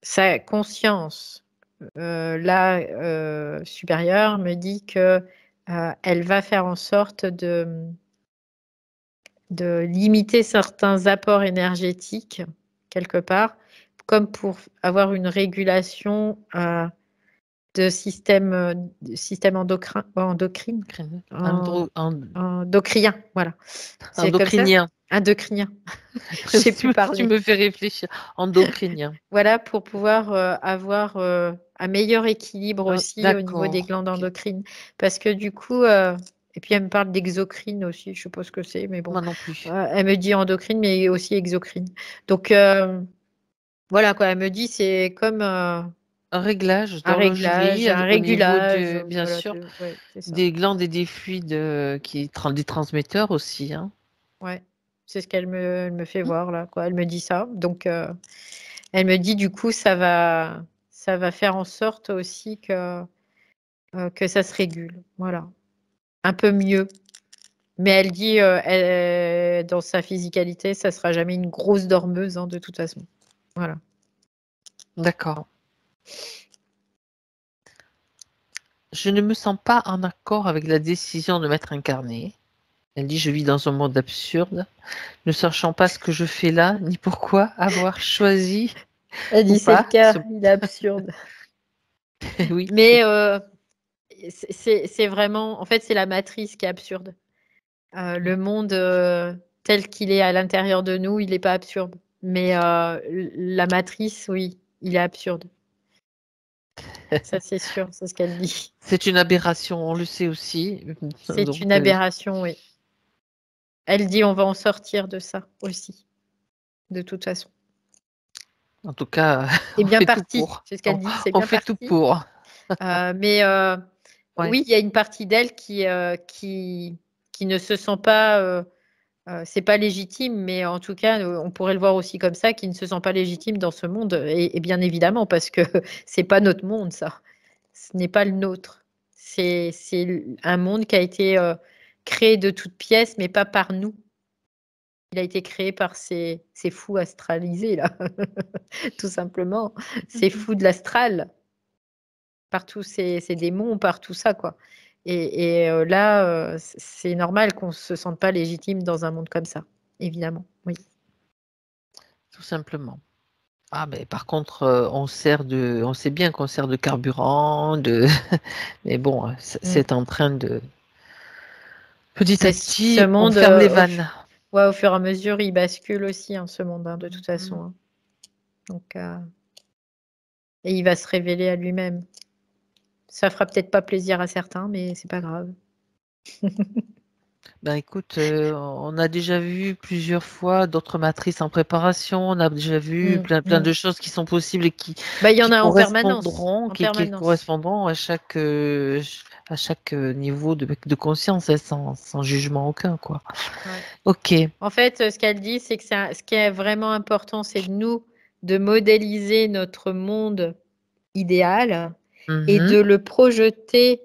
sa conscience, là, supérieure, me dit que elle va faire en sorte de limiter certains apports énergétiques, quelque part, comme pour avoir une régulation de système endocrine, Andro- and- endocrinien, voilà. C'est comme ça? endocrinien. Endocrinien. Je sais plus Tu parler. me fais réfléchir. Endocrinien. Voilà, pour pouvoir avoir un meilleur équilibre aussi au niveau des D'accord. glandes Ok. endocrines. Parce que du coup, et puis elle me parle d'exocrine aussi, je sais pas ce que c'est, mais bon, Moi non plus. elle me dit endocrine, mais aussi exocrine. Donc voilà quoi, elle me dit c'est comme Un réglage un d'horlogerie réglage, un au niveau régulage, bien voilà, sûr, ouais, c'est ça. des glandes et des fluides des transmetteurs aussi, hein. Ouais, c'est ce elle me fait voir là, quoi. Elle me dit ça. Donc elle me dit du coup ça va faire en sorte aussi que ça se régule. Voilà. Un peu mieux. Mais elle dit, dans sa physicalité, ça sera jamais une grosse dormeuse, hein, de toute façon. Voilà. D'accord. Je ne me sens pas en accord avec la décision de m'être incarnée. Elle dit, je vis dans un monde absurde, ne sachant pas ce que je fais là, ni pourquoi avoir choisi Elle ou dit, c'est le pas. cas, il est absurde. Oui, Mais c'est vraiment, en fait, c'est la matrice qui est absurde. Le monde tel qu'il est à l'intérieur de nous, il n'est pas absurde. Mais la matrice, oui, il est absurde. Ça, c'est sûr, c'est ce qu'elle dit. c'est une aberration, on le sait aussi. C'est une Donc, aberration, oui. Elle dit, on va en sortir de ça aussi, de toute façon. en tout cas, C'est on bien fait tout parti, pour. c'est ce qu'elle dit, c'est On bien fait tout parti. pour. Mais Ouais. oui, il y a une partie d'elle qui ne se sent pas, c'est pas légitime, mais en tout cas, on pourrait le voir aussi comme ça, qui ne se sent pas légitime dans ce monde. Et bien évidemment, parce que c'est pas notre monde, ça. Ce n'est pas le nôtre. C'est un monde qui a été créé de toutes pièces, mais pas par nous. Il a été créé par ces fous astralisés, là, tout simplement. Ces Mhm. fous de l'astral, par tous ces démons, par tout ça, quoi. Et là, c'est normal qu'on ne se sente pas légitime dans un monde comme ça, évidemment. Oui. Tout simplement. Ah, mais par contre, on sait bien qu'on sert de carburant, mais bon, Mm. c'est en train de, petit à Mais ce petit, on monde, ferme les vannes. ouais, au fur et à mesure, il bascule aussi, hein, ce monde, hein, de toute Mhm. façon, hein. Donc, et il va se révéler à lui-même. Ça fera peut-être pas plaisir à certains, mais c'est pas grave. Ben écoute, on a déjà vu plusieurs fois d'autres matrices en préparation. On a déjà vu Mm, plein mm. de choses qui sont possibles et Bah, il y en qui a en permanence, correspondront, en qui permanence. correspondront à chaque niveau de conscience, hein, sans jugement aucun, quoi. Ouais. Ok. En fait, ce qu'elle dit, c'est que ce qui est vraiment important, c'est de modéliser notre monde idéal et Mhm. de le projeter.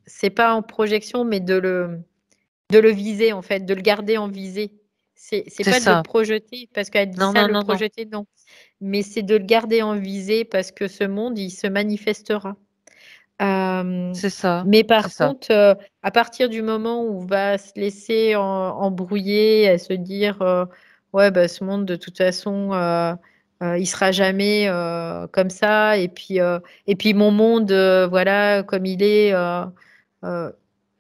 C'est pas en projection, mais de le viser en fait, de le garder en visée. C'est C'est pas de le ça. projeter parce qu'elle dit Non, ça, non, le non, non. projeter non, mais c'est de le garder en visée parce que ce monde, il se manifestera. Euh, C'est ça. mais C'est par ça. contre, à partir du moment où on va se laisser embrouiller, à se dire ouais, bah, ce monde, de toute façon, il sera jamais comme ça, et puis mon monde, voilà, comme il est, euh,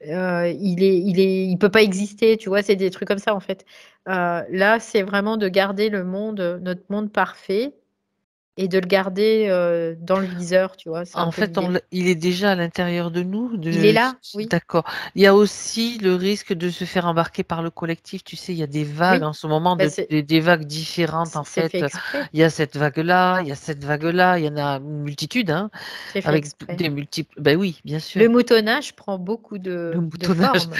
il peut pas exister, tu vois, c'est des trucs comme ça en fait. Là, c'est vraiment de garder notre monde parfait et de le garder dans le viseur, tu vois, c'est un En peu fait, l'idée. il est déjà à l'intérieur de nous. Il est là, oui. D'accord. Il y a aussi le risque de se faire embarquer par le collectif. Tu sais, il y a des vagues Oui, en ce moment, bah, des vagues différentes. En c'est fait fait, exprès. il y a cette vague-là, il y a cette vague-là, il y en a une multitude, hein, C'est fait avec exprès. des multiples. Ben oui, bien Le sûr. moutonnage prend beaucoup Le de moutonnage. formes.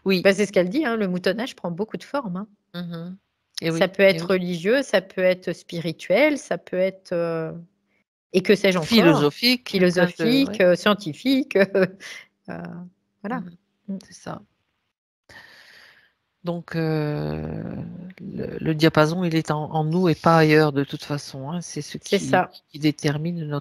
Oui. Bah, c'est ce qu'elle dit, hein, le moutonnage prend beaucoup de formes, hein. Mhm. Et Ça oui, peut et être oui. religieux, ça peut être spirituel, ça peut être, et que sais-je encore, Philosophique, plein de. philosophique, Ouais. scientifique. euh, voilà. Mhm. Mm. C'est ça. Donc, le diapason, il est en nous et pas ailleurs de toute façon, hein. C'est ce C'est ça. qui détermine Mais ce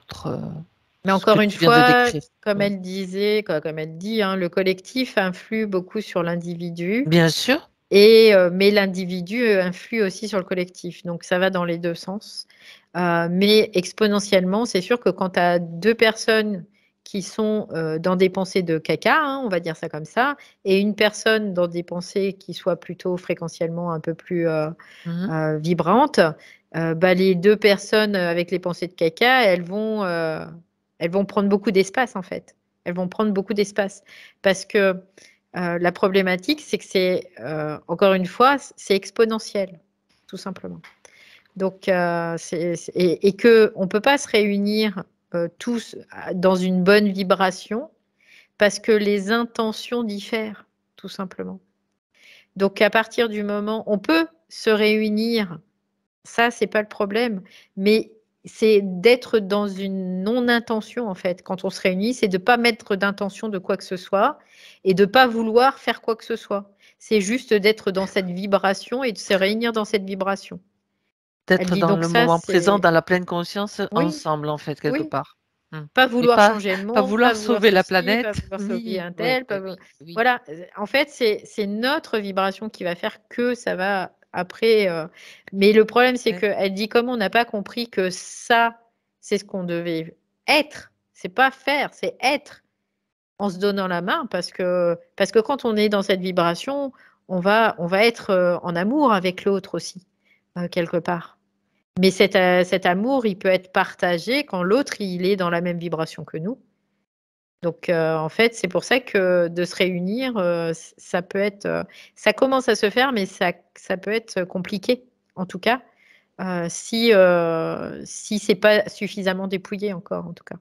que encore une tu viens de fois, décrire. comme Mm. elle disait, comme elle dit, hein, le collectif influe beaucoup sur l'individu. Bien sûr. Mais l'individu influe aussi sur le collectif. Donc ça va dans les deux sens. Mais exponentiellement, c'est sûr que quand tu as deux personnes qui sont dans des pensées de caca, hein, on va dire ça comme ça, et une personne dans des pensées qui soient plutôt fréquentiellement un peu plus Mhm. vibrantes, bah, les deux personnes avec les pensées de caca, elles vont prendre beaucoup d'espace en fait. Elles vont prendre beaucoup d'espace parce que la problématique, c'est que encore une fois, c'est exponentiel, tout simplement. Donc, et que on peut pas se réunir tous dans une bonne vibration parce que les intentions diffèrent, tout simplement. Donc, à partir du moment, on peut se réunir, ça, c'est pas le problème, mais c'est d'être dans une non-intention, en fait. Quand on se réunit, c'est de ne pas mettre d'intention de quoi que ce soit et de ne pas vouloir faire quoi que ce soit. C'est juste d'être dans cette vibration et de se réunir dans cette vibration. Elle D'être dit dans donc le ça, moment présent, c'est... dans la pleine conscience, Oui, ensemble, en fait, quelque oui. part. Mm. Pas Et vouloir changer le pas monde, pas vouloir vouloir sauver la ceci, pas planète. vouloir sauver Oui, un oui, tel. oui, oui, oui. Voilà. En fait, c'est notre vibration qui va faire que ça va après. Mais le problème, c'est Ouais. qu'elle dit comme on n'a pas compris que ça, c'est ce qu'on devait être. C'est pas faire, c'est être en se donnant la main parce que quand on est dans cette vibration, on va être en amour avec l'autre aussi, quelque part. Mais cet amour, il peut être partagé quand l'autre, il est dans la même vibration que nous. Donc, en fait, c'est pour ça que de se réunir, ça peut être, ça commence à se faire, mais ça peut être compliqué, en tout cas, si c'est pas suffisamment dépouillé encore, en tout cas.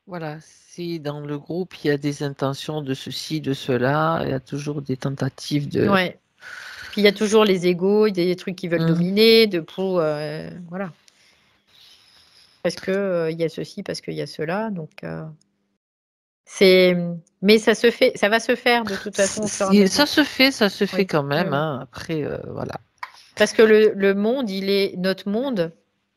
Voilà, si dans le groupe, il y a des intentions de ceci, de cela, il y a toujours des tentatives de. Ouais. Puis il y a toujours les égos, il y a des trucs qui veulent Mhm. dominer, voilà. Parce que il y a ceci, parce qu'il y a cela, donc c'est, mais ça va se faire de toute façon au fur et à mesure. Ça se fait Oui, quand oui, même, oui. hein. Après, voilà. Parce que le monde, notre monde,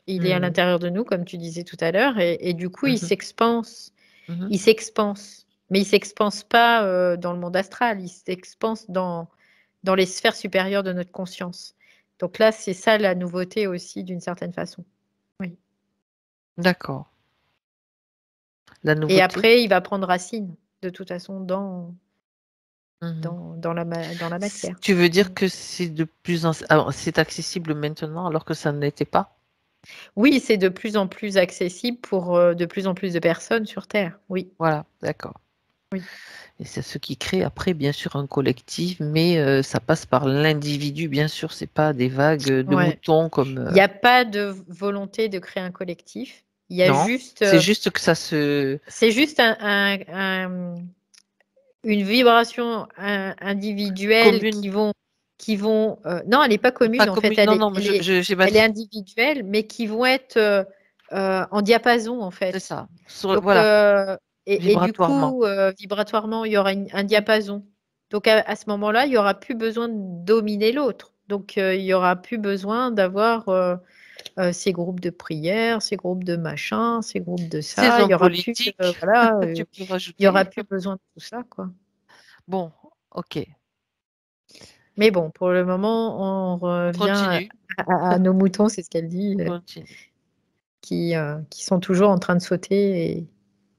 il est à Mhm. l'intérieur de nous, comme tu disais tout à l'heure, et du coup, il Mhm. s'expanse. Mhm. Il s'expanse. Mais il s'expanse pas dans le monde astral, il s'expanse dans les sphères supérieures de notre conscience. Donc là, c'est ça la nouveauté aussi, d'une certaine façon. Oui. D'accord. La Et nouveauté. après, il va prendre racine, de toute façon, Mhm. dans la matière. Tu veux dire Mm. que c'est de plus en... alors, c'est accessible maintenant alors que ça ne l'était pas? Oui, c'est de plus en plus accessible pour de plus en plus de personnes sur Terre. Oui. Voilà, d'accord. Oui. Et c'est ce qui crée après, bien sûr, un collectif, mais ça passe par l'individu, bien sûr, c'est pas des vagues de Ouais. moutons comme. Il n'y a pas de volonté de créer un collectif. Il y a Non, juste, c'est juste que ça se. c'est juste une vibration individuelle Commune, non, elle n'est pas pas commune en fait, commune. Non, non, mais j'ai mal elle est fait. individuelle, mais qui vont être en diapason en C'est fait. ça. Donc, Voilà, et du vibratoirement. coup, vibratoirement, il y aura un diapason. Donc, à ce moment-là, il n'y aura plus besoin de dominer l'autre. Donc, il n'y aura plus besoin d'avoir ces groupes de prière, ces groupes de machin, ces groupes de Ces ça. Il hommes y aura plus, politiques, voilà, tu peux il y aura rajouter. plus besoin de tout ça, quoi. Bon, ok, Mais bon, pour le moment, on on revient continue. à nos moutons, c'est ce qu'elle dit, On continue. qui sont toujours en train de sauter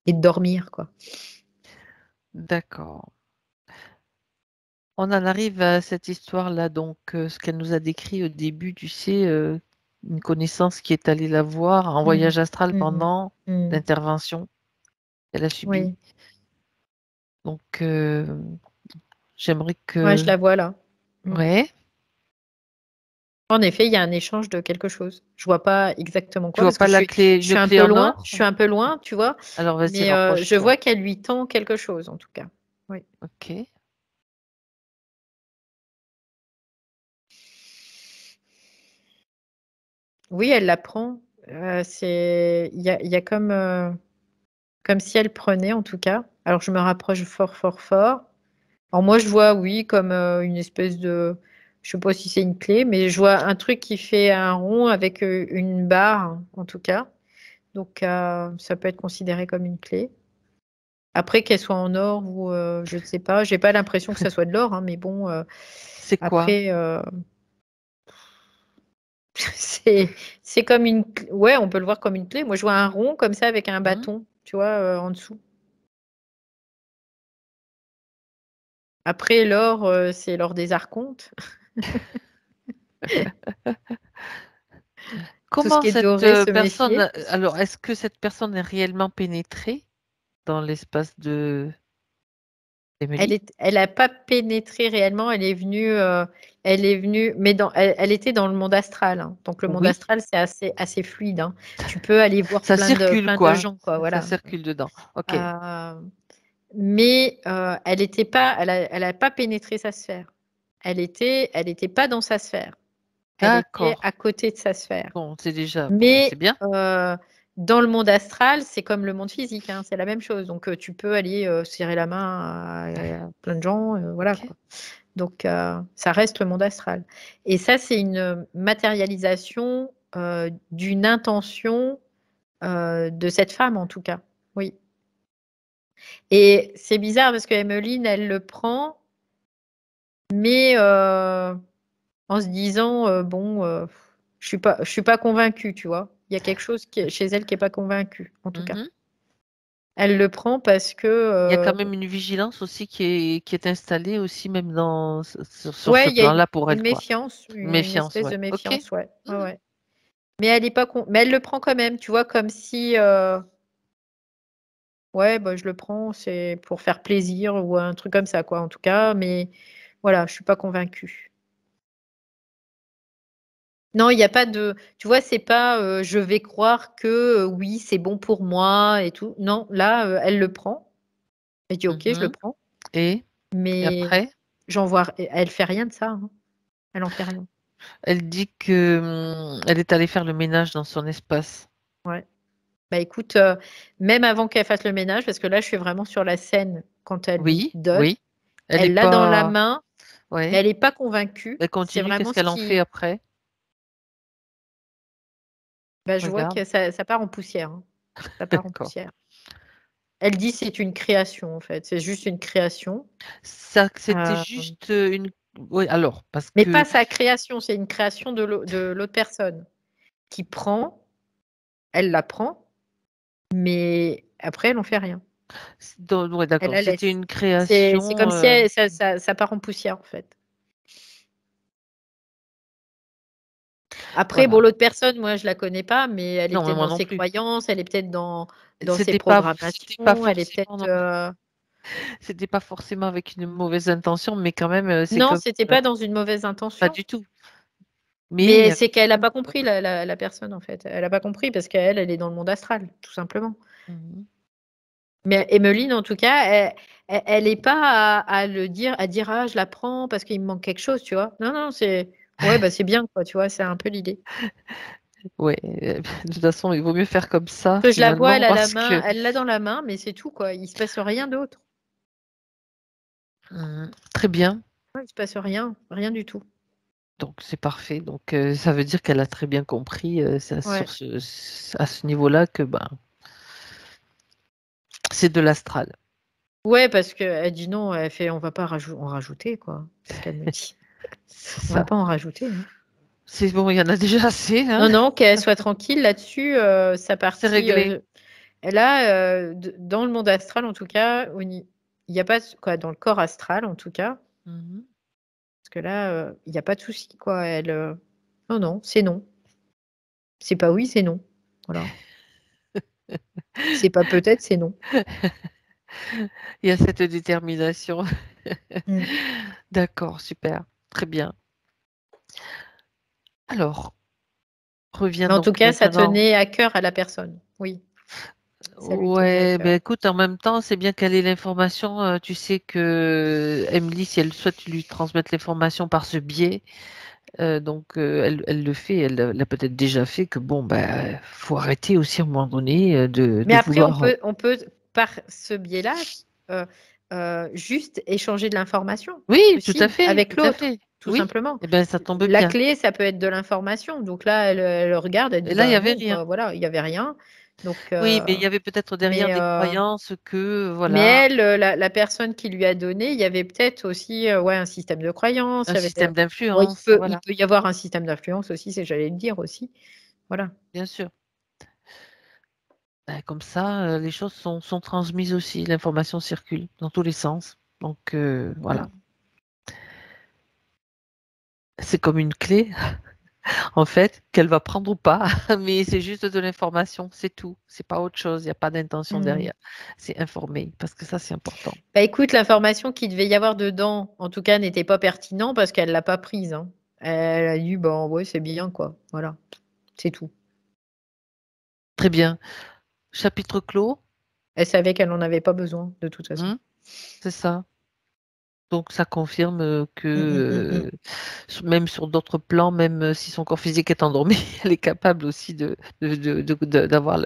et de dormir, quoi. D'accord. On en arrive à cette histoire-là, donc ce qu'elle nous a décrit au début, tu sais, une connaissance qui est allée la voir en Mhm. voyage astral Mhm. pendant Mhm. l'intervention qu'elle a subie. Oui, Donc, j'aimerais ouais, je que. la vois là. Mm. Ouais, En effet, il y a un échange de quelque chose. Je vois pas exactement tu quoi vois parce que pas la clé, je une suis un clé peu en loin. or? Je suis un peu loin, tu vois. Alors, vas-y, Mais je rapproche-toi. vois qu'elle lui tend quelque chose en tout cas. Oui. Ok. Oui, elle la prend. Il y a comme si elle prenait en tout cas. Alors je me rapproche fort, fort, fort. Alors moi je vois oui comme une espèce de, je sais pas si c'est une clé, mais je vois un truc qui fait un rond avec une barre en tout cas. Donc ça peut être considéré comme une clé. Après qu'elle soit en or ou je ne sais pas, j'ai pas l'impression que ça soit de l'or, hein, mais bon C'est quoi? après c'est c'est comme ouais, on peut le voir comme une clé. Moi je vois un rond comme ça avec un Hmm. bâton, tu vois, en dessous. Après l'or c'est l'or des archontes. Tout ce Comment qui est cette doré se personne, méfier. alors, est-ce que cette personne est réellement pénétrée dans l'espace de d'Emily? Elle a pas pénétré réellement, elle est venue, mais elle était dans le monde astral, hein. Donc le monde Oui, astral, c'est assez fluide, hein. Tu peux aller voir ça circule, plein de quoi. gens, quoi, Ça voilà. circule dedans. Ok, Euh, mais elle était pas, elle a pas pénétré sa sphère. Elle était pas dans sa sphère. Elle était d'accord. à côté de sa sphère. Bon, c'est déjà, bon, bah, c'est Mais bien. dans le monde astral, c'est comme le monde physique, hein, c'est la même chose. Donc tu peux aller serrer la main à plein de gens, voilà Ok. quoi. Donc ça reste le monde astral. Et ça, c'est une matérialisation d'une intention de cette femme en tout cas. Oui. Et c'est bizarre parce que Emmeline, elle le prend, mais en se disant bon, je suis pas convaincue, tu vois. Il y a quelque chose chez elle qui est pas convaincu, en tout cas. Mhm. Elle le prend parce que Il y a quand même une vigilance aussi qui est installée aussi, même sur ce ouais, il y a plan-là pour une elle, quoi. méfiance, Une une méfiance, espèce ouais. de Ok. méfiance, ouais. Ouais, Mhm. ouais. Mais elle est pas mais elle le prend quand même, tu vois, comme si ouais, bah, je le prends, c'est pour faire plaisir ou un truc comme ça, quoi, en tout cas. Mais voilà, je suis pas convaincue. Non, il n'y a pas de, tu vois, c'est pas je vais croire que oui, c'est bon pour moi et tout. Non, là, elle le prend. Elle dit ok, je le Mhm. prends. Et, et Mais après, j'en vois, elle fait rien de ça, hein. Elle en fait rien. elle dit que elle est allée faire le ménage dans son espace. Ouais. Bah écoute, même avant qu'elle fasse le ménage, parce que là, je suis vraiment sur la scène quand elle lui Oui, donne, oui. Elle est elle l'a dans la pas. main, mais Ouais. elle n'est pas convaincue. Elle C'est continue. vraiment Qu'est-ce ce qu'elle en fait qui, après? bah, je vois Regarde. que ça part en poussière, hein. Ça part en D'accord. poussière. Elle dit c'est une création en fait, c'est juste une création. Ça, c'était Euh, juste une. Oui, alors, parce mais que pas sa création, c'est une création de l'autre personne qui prend, elle la prend, mais après elle n'en fait rien. ouais, Elle d'accord. la C'était laisse. une C'est création. comme si ça part en poussière en fait. Après, bon, Voilà. l'autre personne, moi, je la connais pas, mais elle est Non, mais peut-être moi dans non ses plus. croyances, elle est peut-être dans ses C'était pas programmations, elle est forcément. peut-être. Non. C'était pas forcément avec une mauvaise intention, mais quand même, c'est Non, comme c'était pas dans une mauvaise pas intention, du tout. Mais il y mais avait c'est qu'elle a quand même pas compris la personne, en fait. Elle a pas compris parce qu'elle, elle est dans le monde astral, tout simplement. mmh Mais Emmeline, en tout cas, elle est pas à le dire à dire: «Ah, je la prends parce qu'il me manque quelque chose», tu vois? Non, non, c'est ouais, bah, c'est bien, quoi, tu vois? C'est un peu l'idée. Ouais, de toute façon, il vaut mieux faire comme ça Que je la vois, finalement elle a la parce main que elle l'a dans la main, mais c'est tout, quoi. Il se passe rien d'autre. très bien, Ouais, il se passe rien, rien du tout. donc c'est parfait. Donc ça veut dire qu'elle a très bien compris, ça Ouais. sur à ce niveau-là que, ben, c'est de l'astral. Ouais, parce qu'elle dit: «Non», elle fait: «On va pas en rajouter, quoi». C'est ce qu'elle me dit. C'est «On va ça. pas en rajouter, hein». C'est bon, il y en a déjà assez, hein? Non, non, qu'elle soit tranquille là-dessus, sa C'est partie, réglé. là, d dans le monde astral, en tout cas, il y a pas quoi, dans le corps astral, en tout cas, Mmh parce que là, il y a pas de souci, quoi. Elle, non, non, c'est non. C'est pas oui, c'est non. Voilà. C'est pas peut-être, c'est non. Il y a cette détermination. Mmh. D'accord, super, très bien. Alors, reviens Mais en donc tout cas, ça maintenant. tenait à cœur à la personne. Oui, ça lui tenait à Ouais, cœur. ben écoute, en même temps, c'est bien qu'elle ait l'information. Tu sais que Emily, si elle souhaite lui transmettre l'information par ce biais, donc elle le fait, elle l'a peut-être déjà fait, que bon, ben, faut arrêter aussi à un moment donné Mais de après, vouloir. on peut par ce biais-là, heu juste échanger de l'information Oui, aussi avec tout à l'autre, fait. tout Oui, simplement. eh ben, ça tombe La bien. clé, ça peut être de l'information. Donc là, elle regarde, elle Et dit: là, il y «Bah avait non, rien. voilà, il y avait rien». Donc Oui, mais il y avait peut-être derrière mais des croyances que, mais voilà, elle, la personne qui lui a donné, il y avait peut-être aussi, ouais, un système de croyance, un il y avait, système ouais, d'influence, il voilà, peut y avoir un système d'influence aussi, c'est j'allais le dire aussi. Voilà. bien sûr. Bah, comme ça, les choses sont transmises aussi, l'information circule dans tous les sens. Donc voilà. Mmh. C'est comme une clé, en fait, qu'elle va prendre ou pas, mais c'est juste de l'information, c'est tout. C'est pas autre chose, il y a pas d'intention Mmh. derrière. C'est informer, parce que ça, c'est important. Bah, écoute, l'information qu'il devait y avoir dedans, en tout cas, n'était pas pertinent parce qu'elle l'a pas prise, hein. Elle a dit: «Bon, ouais, c'est bien, quoi». Voilà, c'est tout. Très bien. Chapitre clos, Elle savait qu'elle en avait pas besoin, de toute façon. mmh, c'est ça. Donc ça confirme, Mmh mh, mmh mh. même sur d'autres plans, même, si son corps physique est endormi, elle est capable aussi d'avoir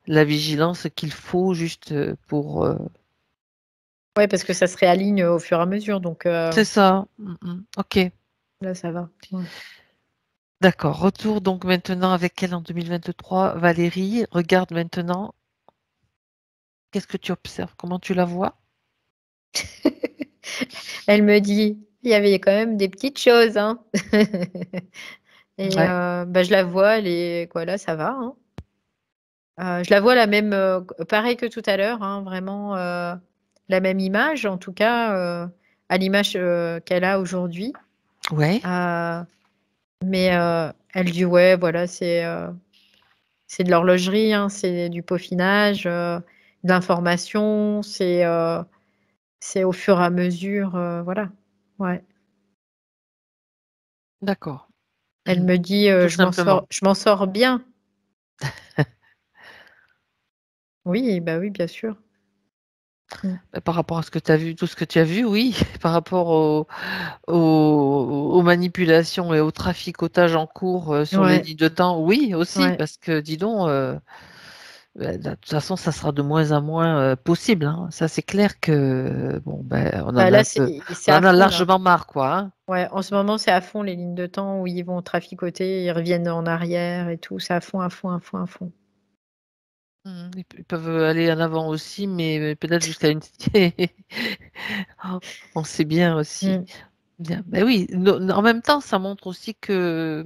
la vigilance qu'il faut juste, pour, Ouais, parce que ça se réaligne, au fur et à mesure, donc c'est ça. OK, là, ça va. Ouais. d'accord. Retour donc maintenant avec elle en 2023. Valérie, regarde maintenant, qu'est-ce que tu observes? Comment tu la vois? Elle me dit: «Il y avait quand même des petites choses, hein». Et Ouais, bah, je la vois, elle est quoi, là, ça va, hein. Je la vois la même, pareil que tout à l'heure, hein, vraiment, la même image, en tout cas, à l'image, qu'elle a aujourd'hui. ouais, Heu, mais elle dit: «Ouais, voilà, c'est de l'horlogerie, hein, c'est du peaufinage, de l'information, c'est au fur et à mesure», voilà. Ouais. d'accord. Elle me dit, Tout simplement. je m'en sors bien». Oui, bah, oui, bien sûr. Mmh. Par rapport à ce que tu as vu, tout ce que tu as vu, oui. Par rapport aux manipulations et au traficotage en cours, sur les Ouais, lignes de temps, oui, aussi, ouais. parce que dis donc, bah, de toute façon, ça sera de moins en moins, possible, hein. Ça, c'est clair que, bon, ben, Bah, là, c'est on à en a fond, là. largement marre, quoi, hein. Ouais, en ce moment, c'est à fond les lignes de temps où ils vont traficoter, ils reviennent en arrière et tout, c'est à fond, à fond, à fond, à fond. Ils peuvent aller en avant aussi, mais peut-être jusqu'à une on sait bien aussi. Mmh. Bien, beh, oui, no en même temps, ça montre aussi que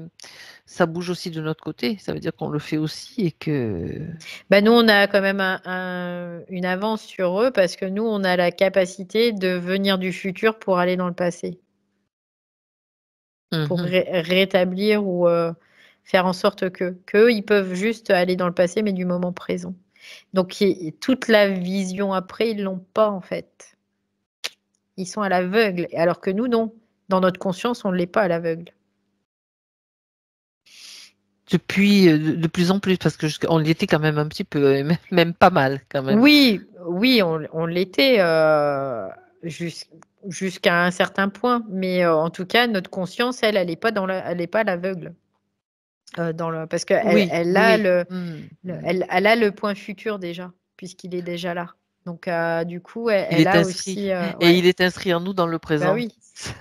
ça bouge aussi de notre côté. Ça veut dire qu'on le fait aussi et que Bah, nous, on a quand même une avance sur eux parce que nous, on a la capacité de venir du futur pour aller dans le passé, mmh pour mh. rétablir ou faire en sorte qu'eux, ils peuvent juste aller dans le passé, mais du moment présent. Donc toute la vision après, ils l'ont pas en fait. Ils sont à l'aveugle, alors que nous, non. Dans notre conscience, on ne l'est pas à l'aveugle. Depuis, de plus en plus, parce que on l'était quand même un petit peu, et même pas mal quand même. Oui, oui, on l'était jusqu'à un certain point, mais en tout cas, notre conscience, elle n'est pas elle est pas à l'aveugle. Parce qu'elle Oui, elle oui, a oui. Mm. elle a le point futur déjà, puisqu'il est déjà là. Donc, du coup, Il elle est a inscrit. aussi, Et ouais, il est inscrit en nous dans le bah présent. oui.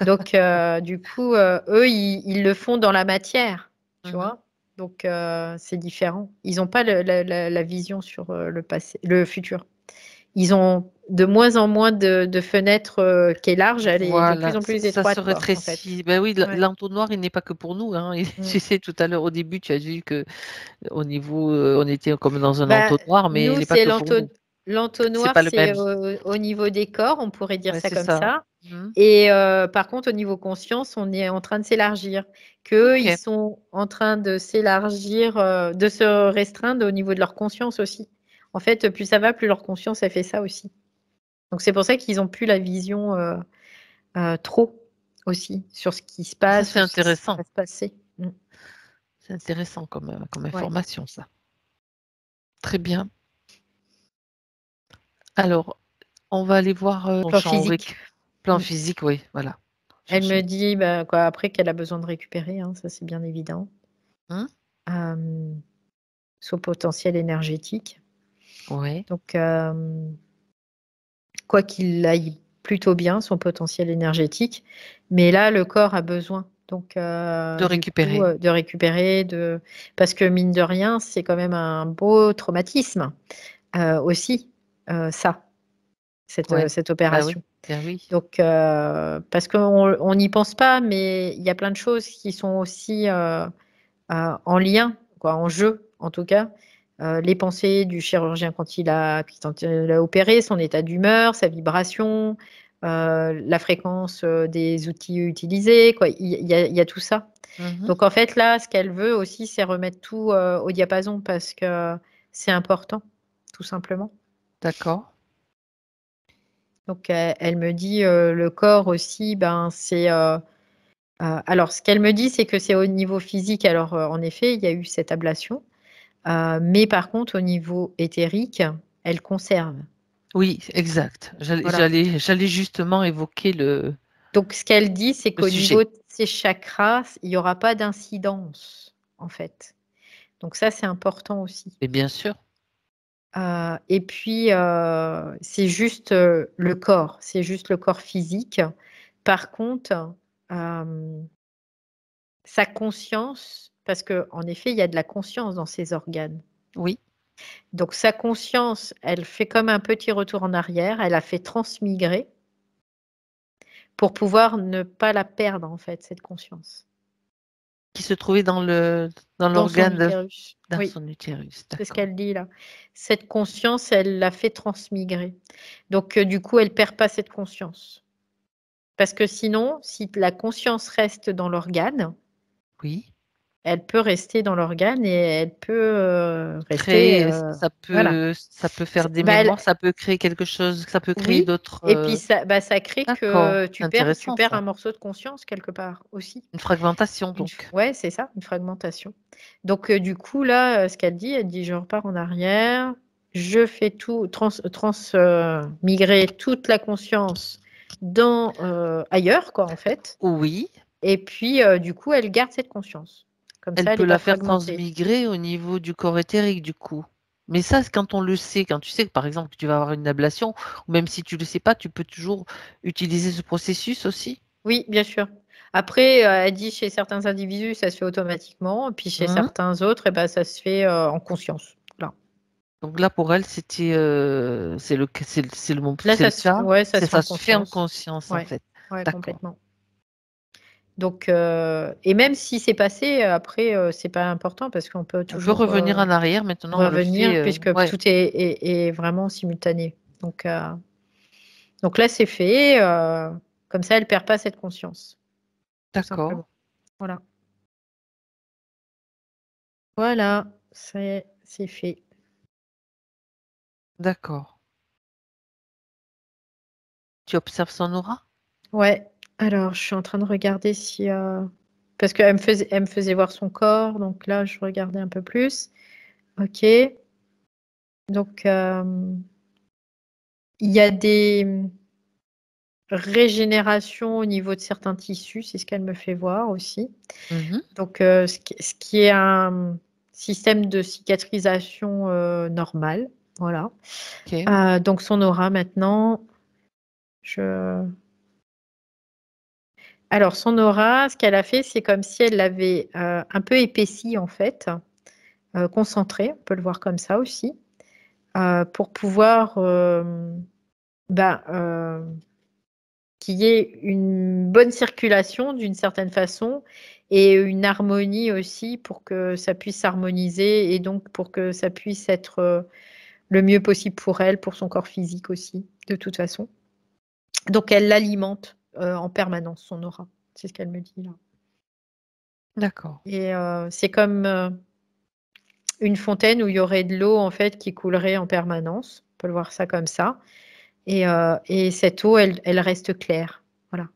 Donc, du coup, eux, ils le font dans la matière, tu Mhm. vois. Donc, c'est différent. Ils n'ont pas la vision sur le passé, le futur. Ils ont de moins en moins de fenêtres qui est large, elle est de plus Voilà, en plus ça se étroite, quoi, en fait. rétrécit. Ben oui, Ouais. l'entonnoir, il n'est pas que pour nous, hein. Mm. Tu sais, tout à l'heure, au début, tu as dit que au niveau, on était comme dans un Bah, entonnoir, mais il nous, n'est pas que pour nous. C'est l'entonnoir, pas le c'est même. au niveau des corps, on pourrait dire Ouais, ça c'est comme ça. ça. Mhm. Et par contre, au niveau conscience, on est en train de s'élargir. Qu'eux, ils Ok, sont en train de s'élargir, de se restreindre au niveau de leur conscience aussi. En fait, plus ça va, plus leur conscience, elle fait ça aussi. Donc c'est pour ça qu'ils ont plus la vision trop aussi sur ce qui se ça passe c'est ou ce qui intéressant. va se passer. Mm. C'est intéressant comme Ouais. information, ça. Très bien. Alors, on va aller voir ton Plan champ physique. auric. Plan Mm. physique, oui, voilà. Elle Chercher. me dit bah, quoi, après qu'elle a besoin de récupérer, hein, ça c'est bien évident. Hein. Euh, Son potentiel énergétique. Oui. Donc, quoi qu'il aille plutôt bien, son potentiel énergétique, mais là, le corps a besoin. Donc, De du coup, récupérer. de récupérer, parce que mine de rien, c'est quand même un beau traumatisme aussi, ça, Ouais. cette Bah oui. opération. Bien oui. Donc, parce qu'on n'y pense pas, mais il y a plein de choses qui sont aussi en lien, quoi, en jeu en tout cas. Les pensées du chirurgien quand il a opéré, son état d'humeur, sa vibration, la fréquence des outils utilisés, quoi. Il y a tout ça. Mhm. Donc en fait là, ce qu'elle veut aussi, c'est remettre tout au diapason parce que c'est important, tout simplement. D'accord. Donc elle me dit le corps aussi, ben c'est alors ce qu'elle me dit, c'est que c'est au niveau physique. Alors en effet, il y a eu cette ablation. Mais par contre, au niveau éthérique, elle conserve. Oui, exact. Voilà. J'allais justement évoquer Donc, ce qu'elle dit, c'est le qu'au niveau sujet. de ces chakras, il n'y aura pas d'incidence, en fait. Donc, ça, c'est important aussi. Et bien sûr. Et puis, c'est juste le corps, c'est juste le corps physique. Par contre, euh, sa conscience, parce qu'en effet, il y a de la conscience dans ses organes. Oui. Donc, sa conscience, elle fait comme un petit retour en arrière, elle a fait transmigrer pour pouvoir ne pas la perdre, en fait, cette conscience, Qui se trouvait dans dans son l'organe, utérus. dans Oui, son utérus. c'est ce D'accord. qu'elle dit là. Cette conscience, elle l'a fait transmigrer. Donc, du coup, elle perd pas cette conscience. Parce que sinon, si la conscience reste dans l'organe, Oui. elle peut rester dans l'organe et elle peut rester. Créer, Voilà. ça peut faire des Bah, mémoires, ça peut créer quelque chose, ça peut créer oui. d'autres. Et puis, ça crée que D'accord. C'est tu intéressant perds ça. un morceau de conscience quelque part aussi. Une fragmentation donc. Ouais, c'est ça, une fragmentation. Donc, du coup, là, ce qu'elle dit, je repars en arrière, je fais tout, migrer toute la conscience ailleurs, quoi, en fait. Oui. Et puis, du coup, elle garde cette conscience. Comme Elle ça, elle peut n'est pas la faire fragmentée. transmigrer au niveau du corps éthérique, du coup. Mais ça, c'est quand on le sait, quand tu sais que par exemple que tu vas avoir une ablation, ou même si tu ne le sais pas, tu peux toujours utiliser ce processus aussi. Oui, bien sûr. Après, elle dit chez certains individus, ça se fait automatiquement, puis chez Hein. certains autres, eh ben, ça se fait en conscience. Voilà. Donc là, pour elle, c'était, Là, c'est le cas, ouais, ça c'est se fait en ça se fait en conscience. conscience en Ouais, fait. ouais, D'accord. complètement. Donc, et même si c'est passé, après, c'est pas important parce qu'on peut On peut toujours revenir en arrière. Maintenant, on le fait. revenir puisque Ouais. tout est vraiment simultané. Donc là, c'est fait. Comme ça, elle perd pas cette conscience, tout D'accord. simplement. Voilà. Voilà, c'est fait. D'accord. Tu observes son aura? Ouais. Alors, je suis en train de regarder si... Parce qu'elle elle me faisait voir son corps, donc là, je regardais un peu plus. Ok. Donc, il y a des régénérations au niveau de certains tissus, c'est ce qu'elle me fait voir aussi. Mhm. Donc, ce qui est un système de cicatrisation normal. Voilà. Ok. Donc, son aura maintenant, je... Alors, son aura, ce qu'elle a fait, c'est comme si elle l'avait un peu épaissi, en fait, concentré, on peut le voir comme ça aussi, pour pouvoir ben, qu'il y ait une bonne circulation d'une certaine façon et une harmonie aussi pour que ça puisse s'harmoniser et donc pour que ça puisse être le mieux possible pour elle, pour son corps physique aussi, de toute façon. Donc, elle l'alimente en permanence, son aura. C'est ce qu'elle me dit là. D'accord. Et c'est comme une fontaine où il y aurait de l'eau en fait qui coulerait en permanence. On peut le voir ça comme ça. Et cette eau, elle reste claire. Voilà.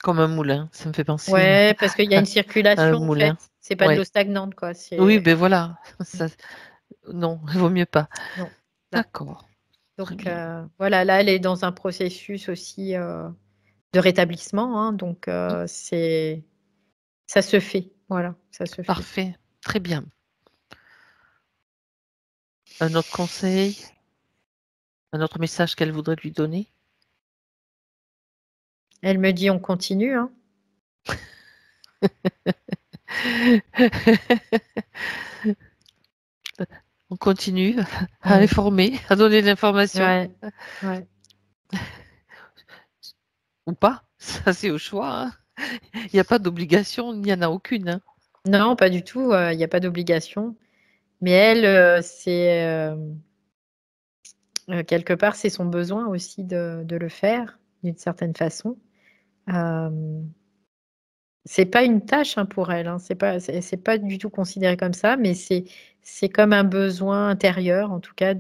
Comme un moulin, ça me fait penser Ouais, parce qu'il y a une à un circulation en moulin. fait. C'est pas de l'eau Ouais. stagnante quoi. Oui, C'est ben voilà. Ça, non, il vaut mieux pas. non. Là. D'accord. Très Donc bien. voilà, là, elle est dans un processus aussi de rétablissement. Hein, donc Mm. c'est ça se fait. Voilà, ça se fait. Parfait. Très bien. Un autre conseil, un autre message qu'elle voudrait lui donner? Elle me dit on continue. Hein. On continue à Mm. informer, à donner de l'information Ouais, ouais. ou pas. Ça, c'est au choix, hein. Il n'y a pas d'obligation, il n'y en a aucune, hein. Non, pas du tout. Il n'y a pas d'obligation. Mais elle, c'est quelque part, c'est son besoin aussi de le faire d'une certaine façon. Euh, c'est pas une tâche hein, pour elle, hein, c'est pas du tout considéré comme ça, mais c'est comme un besoin intérieur, en tout cas,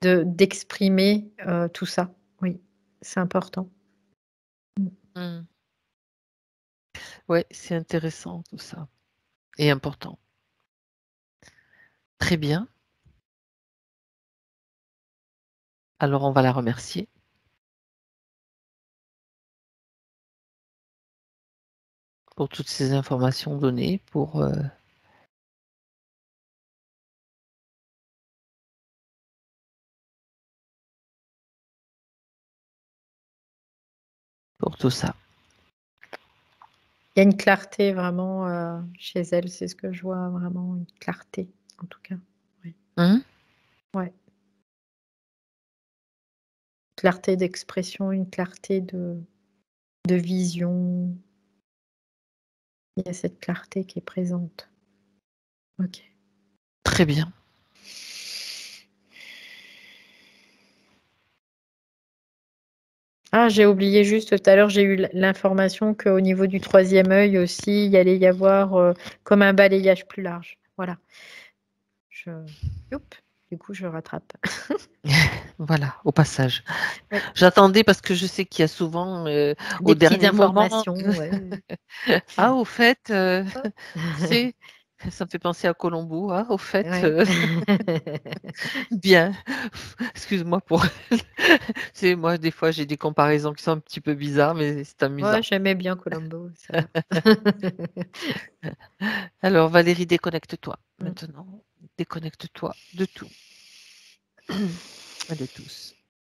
d'exprimer tout ça. Oui, c'est important. Mm. Ouais, c'est intéressant tout ça et important. Très bien. Alors, on va la remercier pour toutes ces informations données, pour tout ça. Il y a une clarté vraiment chez elle, c'est ce que je vois, vraiment une clarté, en tout cas. Oui. Hein? Ouais. Clarté d'expression, une clarté de vision. Il y a cette clarté qui est présente. Ok. Très bien. Ah, j'ai oublié juste tout à l'heure, j'ai eu l'information qu'au niveau du troisième œil aussi, il y allait y avoir comme un balayage plus large. Voilà. Je... Youp. Du coup, je rattrape. Voilà, au passage. Oui. J'attendais parce que je sais qu'il y a souvent, au Des petites dernier moment, informations. Ouais. ah, au fait, Oh. c'est, ça me fait penser à Colombo, ah, au fait, Ouais. bien. Excuse-moi pour, c'est moi, des fois, j'ai des comparaisons qui sont un petit peu bizarres, mais c'est Ouais, amusant. j'aimais bien Colombo, ça va. Alors, Valérie, déconnecte-toi Mm. maintenant. Déconnecte-toi de tout et de tous.